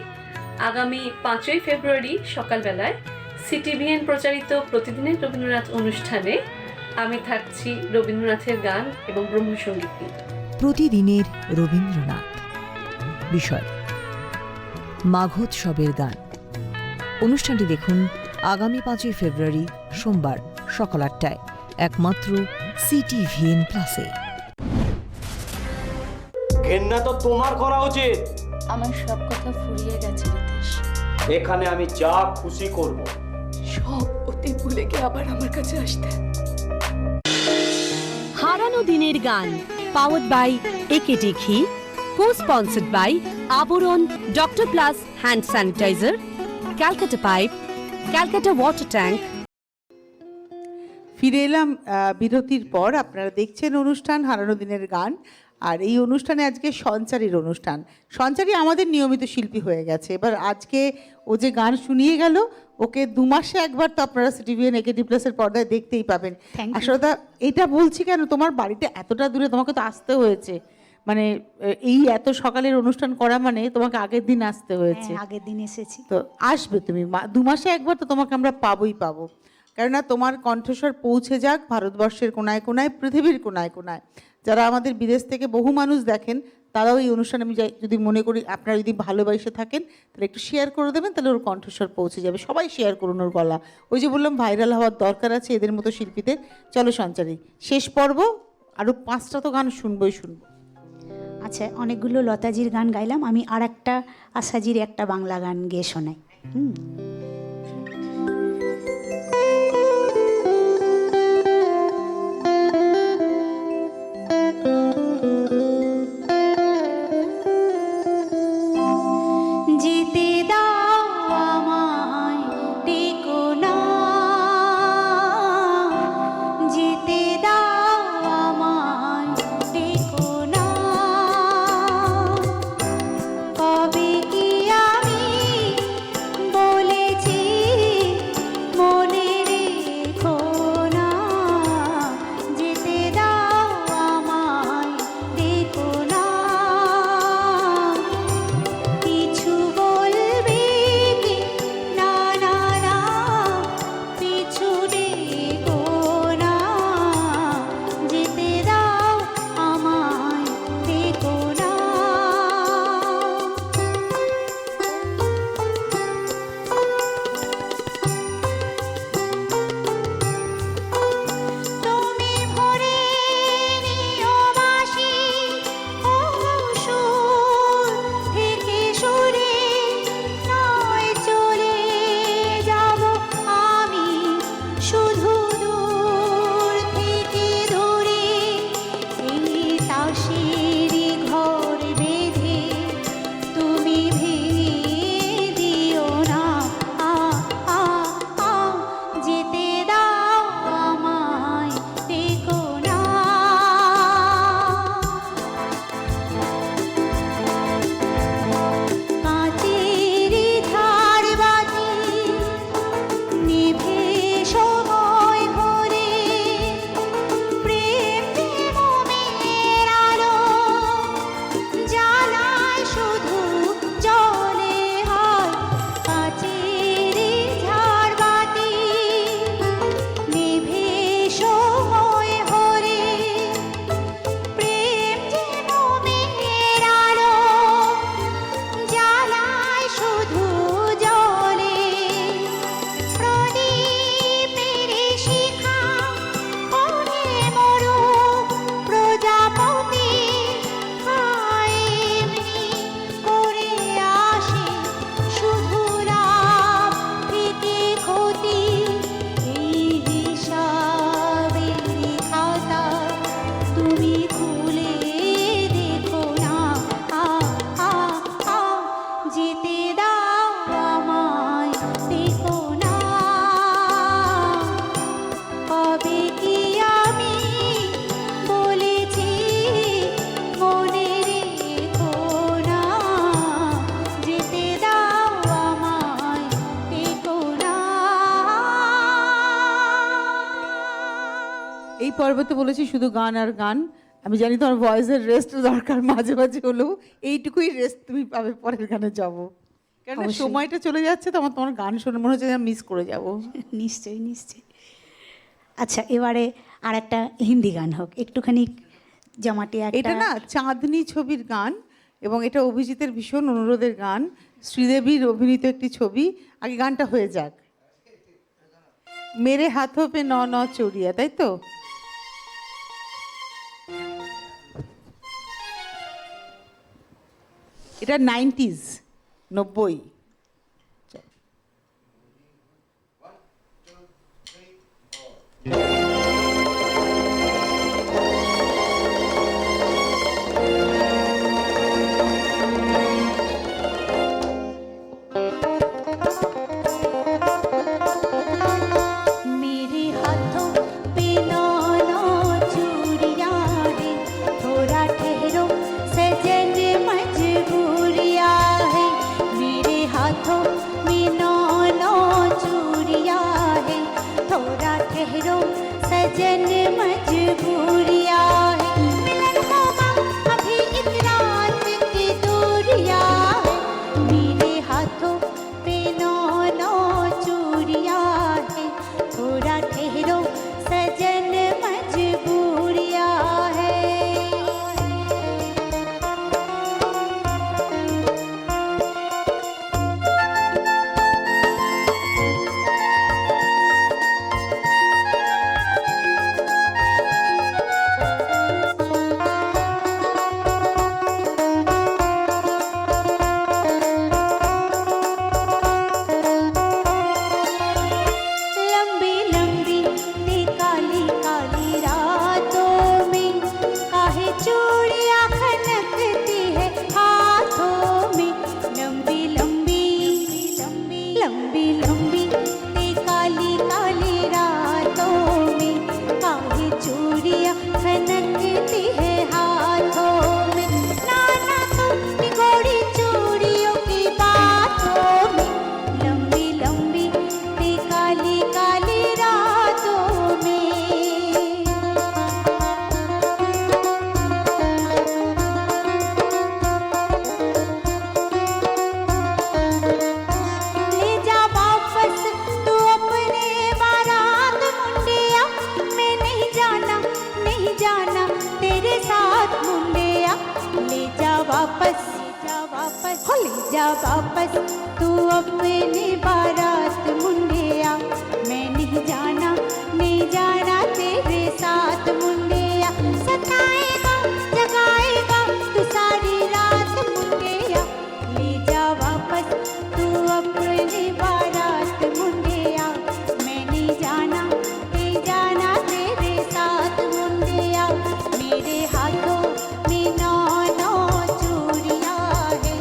আগামী 5ই ফেব্রুয়ারি সকালবেলায় সিটিভিএন প্রচারিত প্রতিদিনের রবীন্দ্রনাথ অনুষ্ঠানে আমি থাকছি রবীন্দ্রনাথের গান এবং ব্রহ্মসঙ্গীত নিয়ে। প্রতিদিনের রবীন্দ্রনাথ বিষয় মাঘোৎসবের গান। অনুষ্ঠানটি দেখুন আগামী 5ই ফেব্রুয়ারি সোমবার সকাল 8টায়, একমাত্র সিটিভিএন প্লাসে। ঘেন্না তো তোমার করা উচিত। আমার সব কথা ফুরিয়ে গেছে রিতেশ। এখানে আমি যা খুশি করব। সব অতীত ভুলে গিয়ে আবার আমার কাছে আসতে। হারানো দিনের গান powered by AKD ghee, co sponsored by Abaran, doctor plus hand sanitizer, Calcutta pipe, Calcutta water tank. ফিরে এলাম বিরতির পর। আপনারা দেখছেন অনুষ্ঠান হারানো দিনের গান, আর এই অনুষ্ঠানে আজকে সঞ্চারীর অনুষ্ঠান। সঞ্চারী আমাদের নিয়মিত শিল্পী হয়ে গেছে। এবার আজকে ও যে গান শুনিয়ে গেল, ওকে 2 মাসে একবার তো আপনারা সিটিভিএন একেডি প্লাসের পর্দায় দেখতেই পাবেন। আসলে এটা বলছি কেন, তোমার বাড়িতে এতটা দূরে তোমাকে তো আসতে হয়েছে, মানে এই এত সকালের অনুষ্ঠান করা মানে তোমাকে আগের দিন আসতে হয়েছে। আগের দিন এসেছি, তো আসবে তুমি 2 মাসে একবার তো তোমাকে আমরা পাবোই পাবো। কেননা তোমার কণ্ঠস্বর পৌঁছে যাক ভারতবর্ষের কোনায় কোনায়, পৃথিবীর কোনায় কোনায়। যারা আমাদের বিদেশ থেকে বহু মানুষ দেখেন, তারাও এই অনুষ্ঠান, আমি যদি মনে করি আপনারা যদি ভালোবাসে থাকেন তাহলে একটু শেয়ার করে দেবেন, তাহলে ওর কণ্ঠস্বর পৌঁছে যাবে। সবাই শেয়ার করুন ওর গলা। ওই যে বললাম ভাইরাল হওয়ার দরকার আছে এদের মতো শিল্পীদের। চলো সঞ্চারী, শেষ পর্ব, আরও 5টা তো গান শুনবোই শুনবো। আচ্ছা, অনেকগুলো লতাজির গান গাইলাম, আমি আর একটা আশাজির একটা বাংলা গান গেয়ে শোনাই। যেতে দাও আমায় টেকো না, যেতে দাও আমায় টেকো না, কবে কি আমি বলে এই পর্বে তো বলেছি শুধু গান আর গান। আমি জানি তোমার ভয়েসের রেস্ট দরকার মাঝে মাঝে হলেও, এইটুকুই রেস্ট তুমি পাবে পরের গানে যাবো, কেন অবশ্যই। সময়টা চলে যাচ্ছে তো আমার তোমার গান শুনে মনে হচ্ছে মিস করে যাবো। নিশ্চয়ই নিশ্চয়ই। আচ্ছা, এবারে আর একটা হিন্দি গান হোক, একটুখানি জমাটি একটা। এটা না চাঁদনি ছবির গান, এবং এটা অভিজিতের ভীষণ অনুরোধের গান, শ্রীদেবীর অভিনীত একটি ছবি। আগে গানটা হয়ে যাক। মেরে হাথো পে ন ন চড়িয়া, তাই তো? এটা 90s, 90। मेरे हाथों पे नौ नौ चूड़ियां है, थोड़ा ठहरो सजन मजबूरिया है। मेरे हाथों में नौ नौ चूड़ियां है, थोड़ा ठहरो सजन मजबूरिया है। मिलन होगा अभी एक रात की दूरिया है। मेरे हाथों पे नौ नौ चूड़ियां है, थोड़ा ठहरो सजन मजबूरिया है। लंबी लंबी ते काली काली रातों में काहे चूड़ियां खनकती है हाथों में। लंबी लंबी लंबी लंबी लंबी ते काली काली रातों में काहे चूड़ियां खनकती है हाथों में। नाना तो निगोड़ी चूड़ियों की बातों में। लंबी लंबी ते काली काली रातों में। ले जा वापस तू अपने बारात मुंडिया, मैं नहीं जाना तेरे साथ मुंडिया। ले जा वापस हो ले जा वापस तू अपने बारात मुंडिया, मैं नहीं जाना तेरे साथ मुंडिया। सताएगा जगाएगा तू सारी रात मुंडिया। ले जा वापस तू अपने बारात मुंडिया, मैं नहीं जाना तेरे साथ मुंडिया। मेरे हाथों में नौ नौ चूड़ियां है,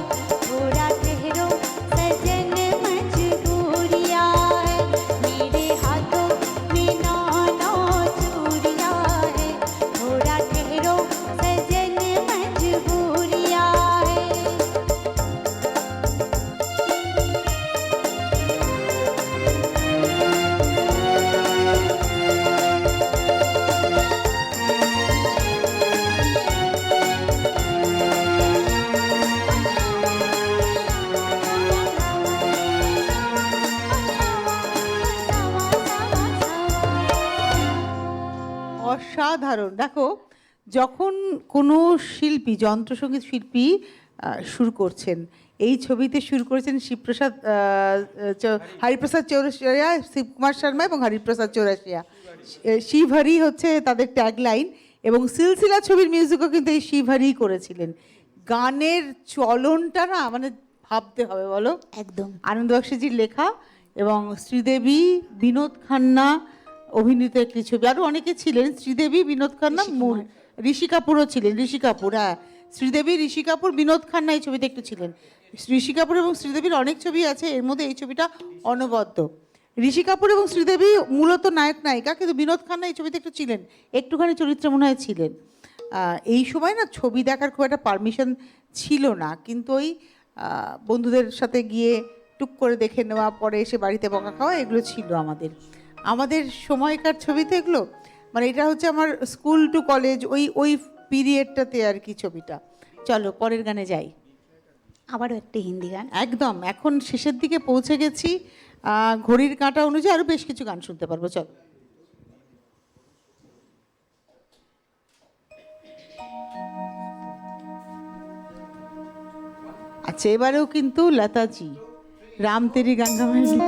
थोड़ा ठहरो सजन मजबूरिया है। मेरे हाथों में नौ नौ चूड़ियां है, थोड़ा ठहरो सजन मजबूरिया है। অসাধারণ। দেখো, যখন কোনো শিল্পী, যন্ত্রসঙ্গীত শিল্পী সুর করছেন, এই ছবিতে সুর করেছেন শিবপ্রসাদ হরিপ্রসাদ চৌরাশিয়া, শিবকুমার শর্মা এবং হরিপ্রসাদ চৌরাশিয়া। শিবহরি হচ্ছে তাদের ট্যাগলাইন, এবং সিলসিলা ছবির মিউজিকও কিন্তু এই শিবহরি করেছিলেন। গানের চলনটা না মানে ভাবতে হবে, বলো। একদম আনন্দ বক্সিজির লেখা, এবং শ্রীদেবী, বিনোদ খান্না অভিনীত একটি ছবি। আরও অনেকে ছিলেন, শ্রীদেবী, বিনোদ খান্না, ঋষি কাপুরও ছিলেন। ঋষি কাপুর, হ্যাঁ, শ্রীদেবী, ঋষি কাপুর, বিনোদ খান্না এই ছবিতে একটু ছিলেন। ঋষি কাপুর এবং শ্রীদেবীর অনেক ছবি আছে, এর মধ্যে এই ছবিটা অনবদ্য। ঋষি কাপুর এবং শ্রীদেবী মূলত নায়ক নায়িকা, কিন্তু বিনোদ খান্না এই ছবিতে একটু ছিলেন, একটুখানি চরিত্রে মনে হয় ছিলেন। এই সময় না ছবি দেখার খুব একটা পারমিশন ছিল না, কিন্তু ওই বন্ধুদের সাথে গিয়ে টুক করে দেখে নেওয়া, পরে এসে বাড়িতে বকা খাওয়া, এগুলো ছিল আমাদের সময়কার ছবি তো এগুলো। মানে এটা হচ্ছে আমার স্কুল টু কলেজ ওই পিরিয়ডটাতে আর কি ছবিটা। চলো পরের গানে যাই। আবারও একটি হিন্দি গান। একদম এখন শেষের দিকে পৌঁছে গেছি, ঘড়ির কাঁটা অনুযায়ী আরও বেশ কিছু গান শুনতে পারবো। চলো। আচ্ছা, এবারেও কিন্তু লতাজি, রাম তেরি গঙ্গা মেলি।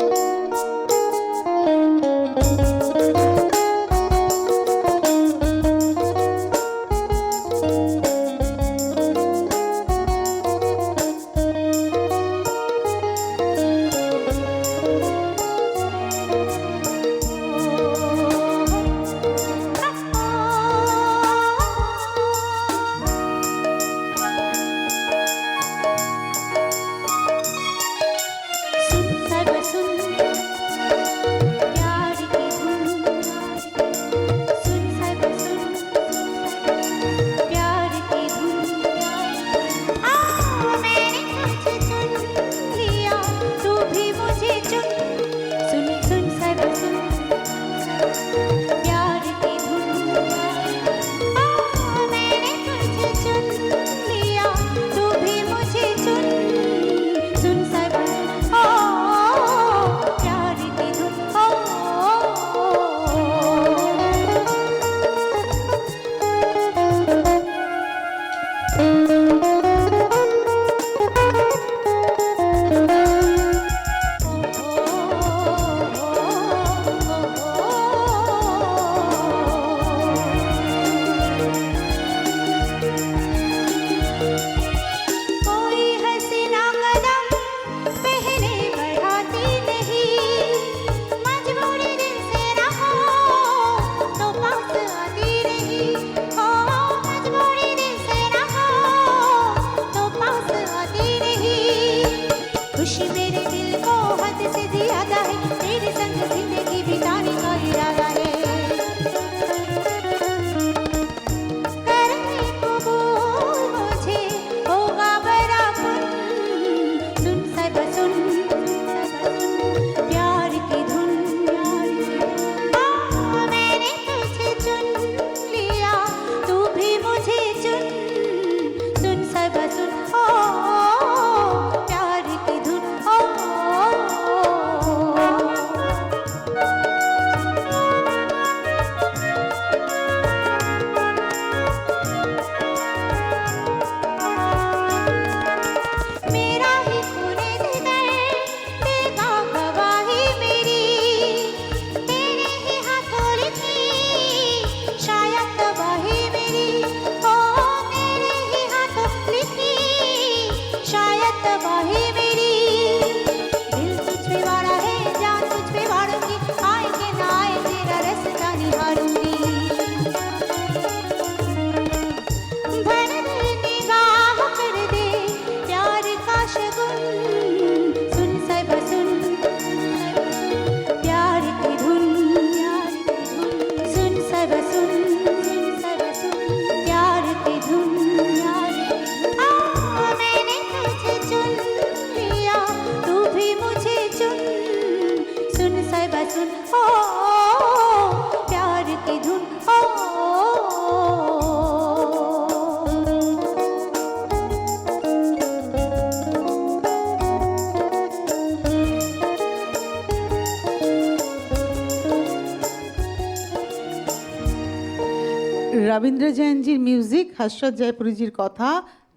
রবীন্দ্র জৈনজির মিউজিক, হাসরত জয়পুরীজির কথা,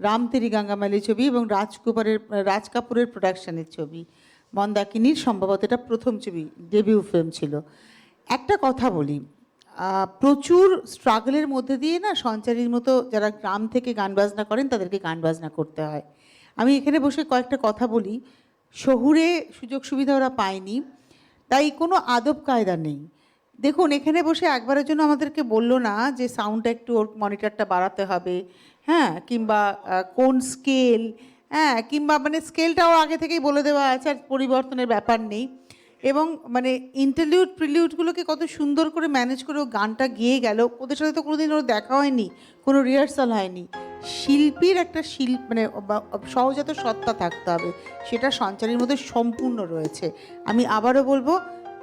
রাম তেরি গঙ্গা মেলি ছবি এবং রাজ কাপুরের প্রোডাকশনের ছবি। মন্দাকিনীর সম্ভবত এটা প্রথম ছবি, ডেবিউ ফিল্ম ছিল। একটা কথা বলি, প্রচুর স্ট্রাগলের মধ্যে দিয়ে না সঞ্চারীর মতো যারা গ্রাম থেকে গান বাজনা করেন তাদেরকে গান বাজনা করতে হয়। আমি এখানে বসে কয়েকটা কথা বলি, শহুরে সুযোগ সুবিধা ওরা পায়নি, তাই কোনো আদব কায়দা নেই। দেখুন, এখানে বসে একবারের জন্য আমাদেরকে বললো না যে সাউন্ডটা একটু ওর মনিটরটা বাড়াতে হবে, হ্যাঁ, কিংবা কোন স্কেল, হ্যাঁ, কিংবা মানে স্কেলটাও আগে থেকেই বলে দেওয়া আছে, আর পরিবর্তনের ব্যাপার নেই। এবং মানে ইন্টারলিউড প্রিলিউডগুলোকে কত সুন্দর করে ম্যানেজ করে ও গানটা গেয়ে গেল। ওদের সাথে তো কোনোদিন ওর দেখা হয়নি, কোনো রিহার্সাল হয়নি। শিল্পীর একটা মানে সহজাত সত্তা থাকতে হবে, সেটা সঞ্চারীর মধ্যে সম্পূর্ণ রয়েছে। আমি আবারও বলবো,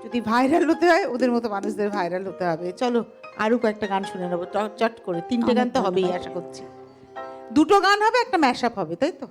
যদি ভাইরাল হতে হয় ওদের মতো মানুষদের ভাইরাল হতে হবে। চলো আরও কয়েকটা গান শুনে নেবো চট করে। 3টে গান তো হবেই আশা করছি। 2টো গান হবে, একটা ম্যাশআপ হবে, তাই তো?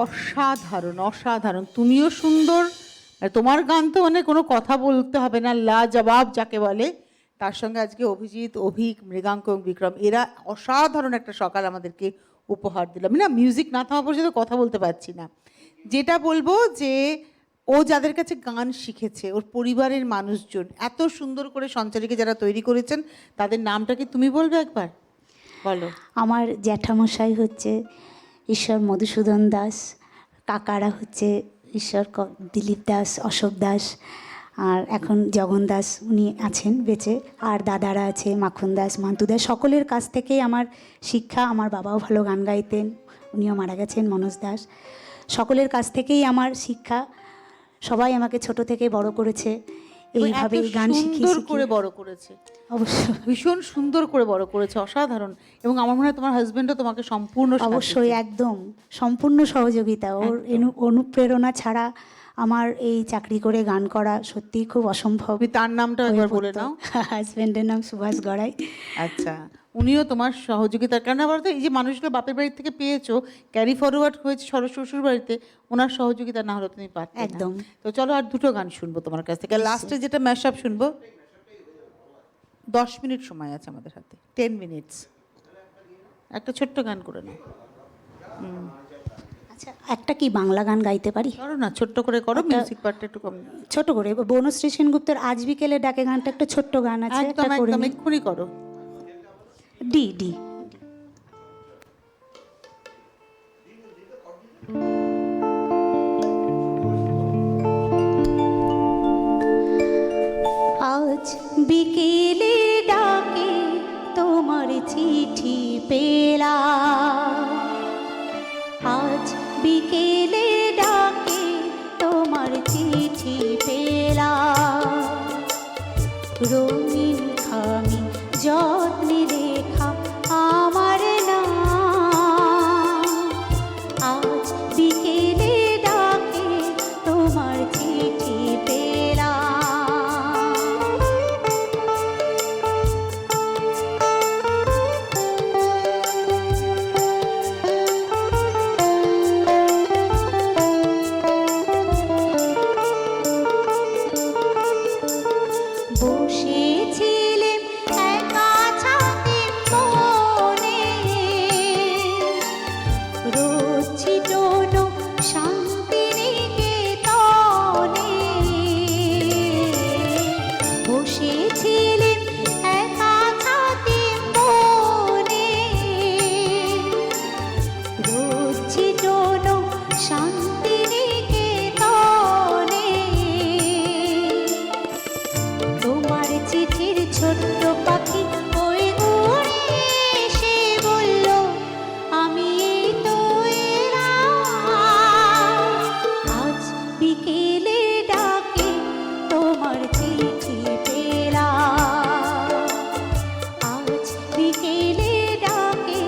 অসাধারণ অসাধারণ। তুমিও সুন্দর, আর তোমার গান তো মানে কোনো কথা বলতে হবে না, লাজবাব যাকে বলে। তার সঙ্গে আজকে অভিজিৎ, অভিক, মৃগাঙ্ক এবং বিক্রম, এরা অসাধারণ একটা সকাল আমাদেরকে উপহার দিলাম। না মিউজিক না থামা পর্যন্ত কথা বলতে পারছি না। যেটা বলবো যে ও যাদের কাছে গান শিখেছে, ওর পরিবারের মানুষজন এত সুন্দর করে সঞ্চারীকে যারা তৈরি করেছেন, তাদের নামটা কি তুমি বলবে একবার? বলো। আমার জ্যাঠামশাই হচ্ছে ঈশ্বর মধুসূদন দাস, কাকারা হচ্ছে ঈশ্বর দিলীপ দাস, অশোক দাস, আর এখন জগন দাস উনি আছেন বেঁচে, আর দাদারা আছে মাখন দাস, মান্তু দাস। সকলের কাছ থেকেই আমার শিক্ষা। আমার বাবাও ভালো গান গাইতেন, উনিও মারা গেছেন, মনোজ দাস। সকলের কাছ থেকেই আমার শিক্ষা। সবাই আমাকে ছোট থেকে বড় করেছে। এইভাবে এত গান শিখিয়ে সুন্দর শিখিয়ে করে বড় করেছে, অবশ্যই ভীষণ সুন্দর করে বড় করেছে, অসাধারণ। এবং আমার মনে হয় তোমার হাজবেন্ডও তোমাকে সম্পূর্ণ সাথ অবশ্যই দিয়েছে। একদম সম্পূর্ণ সহযোগিতা। ওর অনুপ্রেরণা ছাড়া আমার এই চাকরি করে গান করা সত্যিই খুব অসম্ভব। তুমি তার নামটা একবার বলে নাও। হাজব্যান্ডের নাম সুভাষ গড়াই। আচ্ছা, উনিও তোমার সহযোগিতার কারণে আবার তো এই যে মানুষগুলো বাপের বাড়ি থেকে পেয়েছো, ক্যারি ফরওয়ার্ড হয়েছে শ্বশুর বাড়িতে, ওনার সহযোগিতা না হলে তুমি পারতে না। একদম। তো চলো আর দুটো গান শুনবো তোমার কাছ থেকে। লাস্টে যেটা ম্যাশ আপ শুনবো, 10 মিনিট সময় আছে আমাদের হাতে, 10 মিনিটস। একটা ছোট্ট গান করে নাও। আচ্ছা, একটা কি বাংলা গান গাইতে পারি? করো না, ছোট্ট করে করো, মিউজিক পার্টটা একটু কম। ছোট করে বনশ্রী সেনগুপ্তের আজ বিকেলে ডাকে গানটা একটা ছোট্ট গান আছে, একদম একটা করে একদম নিই। এক্ষুনি করো। D D. আজ বিকেলে ডাকে তোমার চিঠি পেলাম, আজ বিকেলে ডাকে তোমার চিঠি পেলাম, রঙিন খামি যত্নে লেখা আমার নাম, আজ বিকেলে ডাকে তোমার চিঠি পেলাম। বসেছিলেন একা ছাদের কোণে, রোদ ছিটানো শান্তিনিকেতনে, বসেছিলেন একা ছাদের কোণে, রোদ ছিটানো শান্তিনিকেতনে, তোমার চিঠির ছোট্ট পাখি ওই উড়ে এসে বলল, আমি এই তো এলাম, আজ বিকেলে ডাকে তোমার চিঠি পেলাম, আজ বিকেলে ডাকে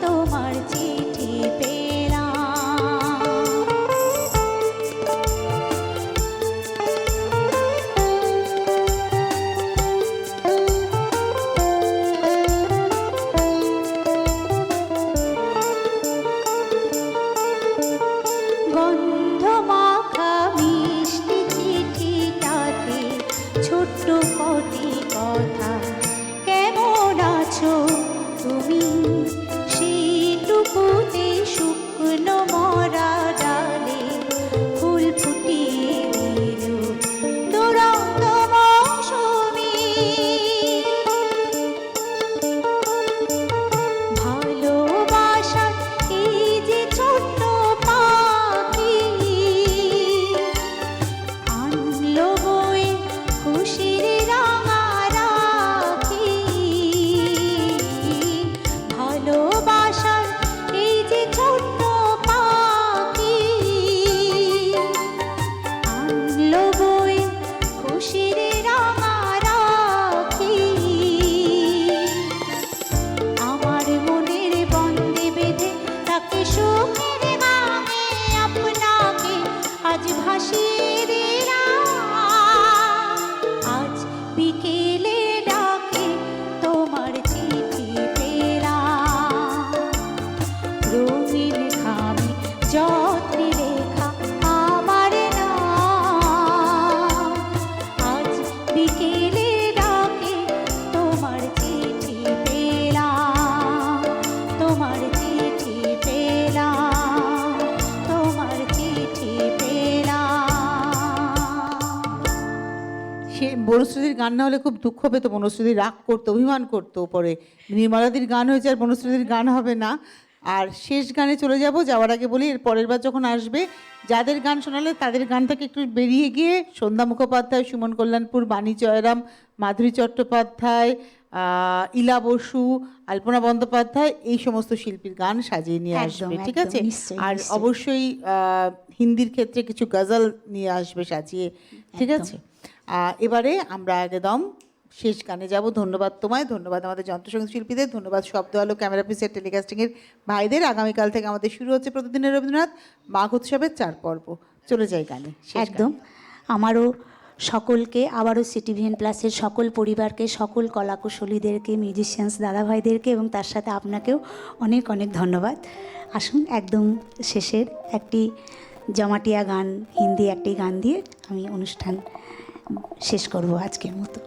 তোমার চিঠি পেলাম। গন্ধ মাখা মিষ্টি চিঠিটাতে ছোট্ট কটি কথা, কেমন আছো তুমি, সেইটুকুতে শুকনো মরা ডালে ফুল ফুটিয়ে দিল দুরন্ত মৌসুমী, ভালোবাসার এই যে ছোট্ট পাখি, আনলো বয়ে খুশির রাঙা রাখি, ভালোবাসার এই যে ছোট্ট পাখি, আনলো বয়ে খুশির রাঙা রাখি, আমার মনের বন্দে বেঁধে তাকে সুখের গানে আপনাকে আজ ভাসিয়ে দিলাম, আজ বিকেলে ডাকে তোমার চিঠি পেলাম, রঙিন খামি যত্নে লেখা আমার নাম, আজ বিকেলে ডাকে তোমার চিঠি পেলাম, তোমার চিঠি পেলাম, তোমার চিঠি পেলাম। সে বনশ্রীদির গান না হলে খুব দুঃখ পেত, বনশ্রীদি রাগ করতো, অভিমান করতো পরে। নির্মলাদির গান হয়েছে আর বনশ্রীদির গান হবে না। আর শেষ গানে চলে যাব, যাওয়ার আগে বলি এর পরের বার যখন আসবে যাদের গান শোনালে তাদের গান থেকে একটু বেরিয়ে গিয়ে সন্ধ্যা মুখোপাধ্যায়, সুমন কল্যাণপুর, বাণী জয়রাম, মাধুরী চট্টোপাধ্যায়, ইলা বসু, আলপনা বন্দ্যোপাধ্যায়, এই সমস্ত শিল্পীর গান সাজিয়ে নিয়ে আসবে, ঠিক আছে? আর অবশ্যই হিন্দির ক্ষেত্রে কিছু গজল নিয়ে আসবে সাজিয়ে, ঠিক আছে? এবারে আমরা একদম শেষ গানে যাব। ধন্যবাদ তোমায়, ধন্যবাদ আমাদের যন্ত্রসঙ্গীত শিল্পীদের, ধন্যবাদ শব্দ আলো ক্যামেরা পিসের টেলিকাস্টিংয়ের ভাইদের। আগামীকাল থেকে আমাদের শুরু হচ্ছে প্রতিদিনের রবীন্দ্রনাথ মাঘ উৎসবের 4 পর্ব। চলে যাই গানে। একদম। আমারও সকলকে, আবারও সিটিভিএন প্লাসের সকল পরিবারকে, সকল কলাকুশলীদেরকে, মিউজিশিয়ানস দাদাভাইদেরকে এবং তার সাথে আপনাকেও অনেক অনেক ধন্যবাদ। আসুন একদম শেষের একটি জমাটিয়া গান, হিন্দি একটি গান দিয়ে আমি অনুষ্ঠান শেষ করব আজকের মতো।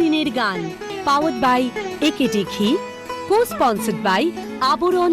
দিনের গান powered by AKD ghee, co sponsored by আবরণ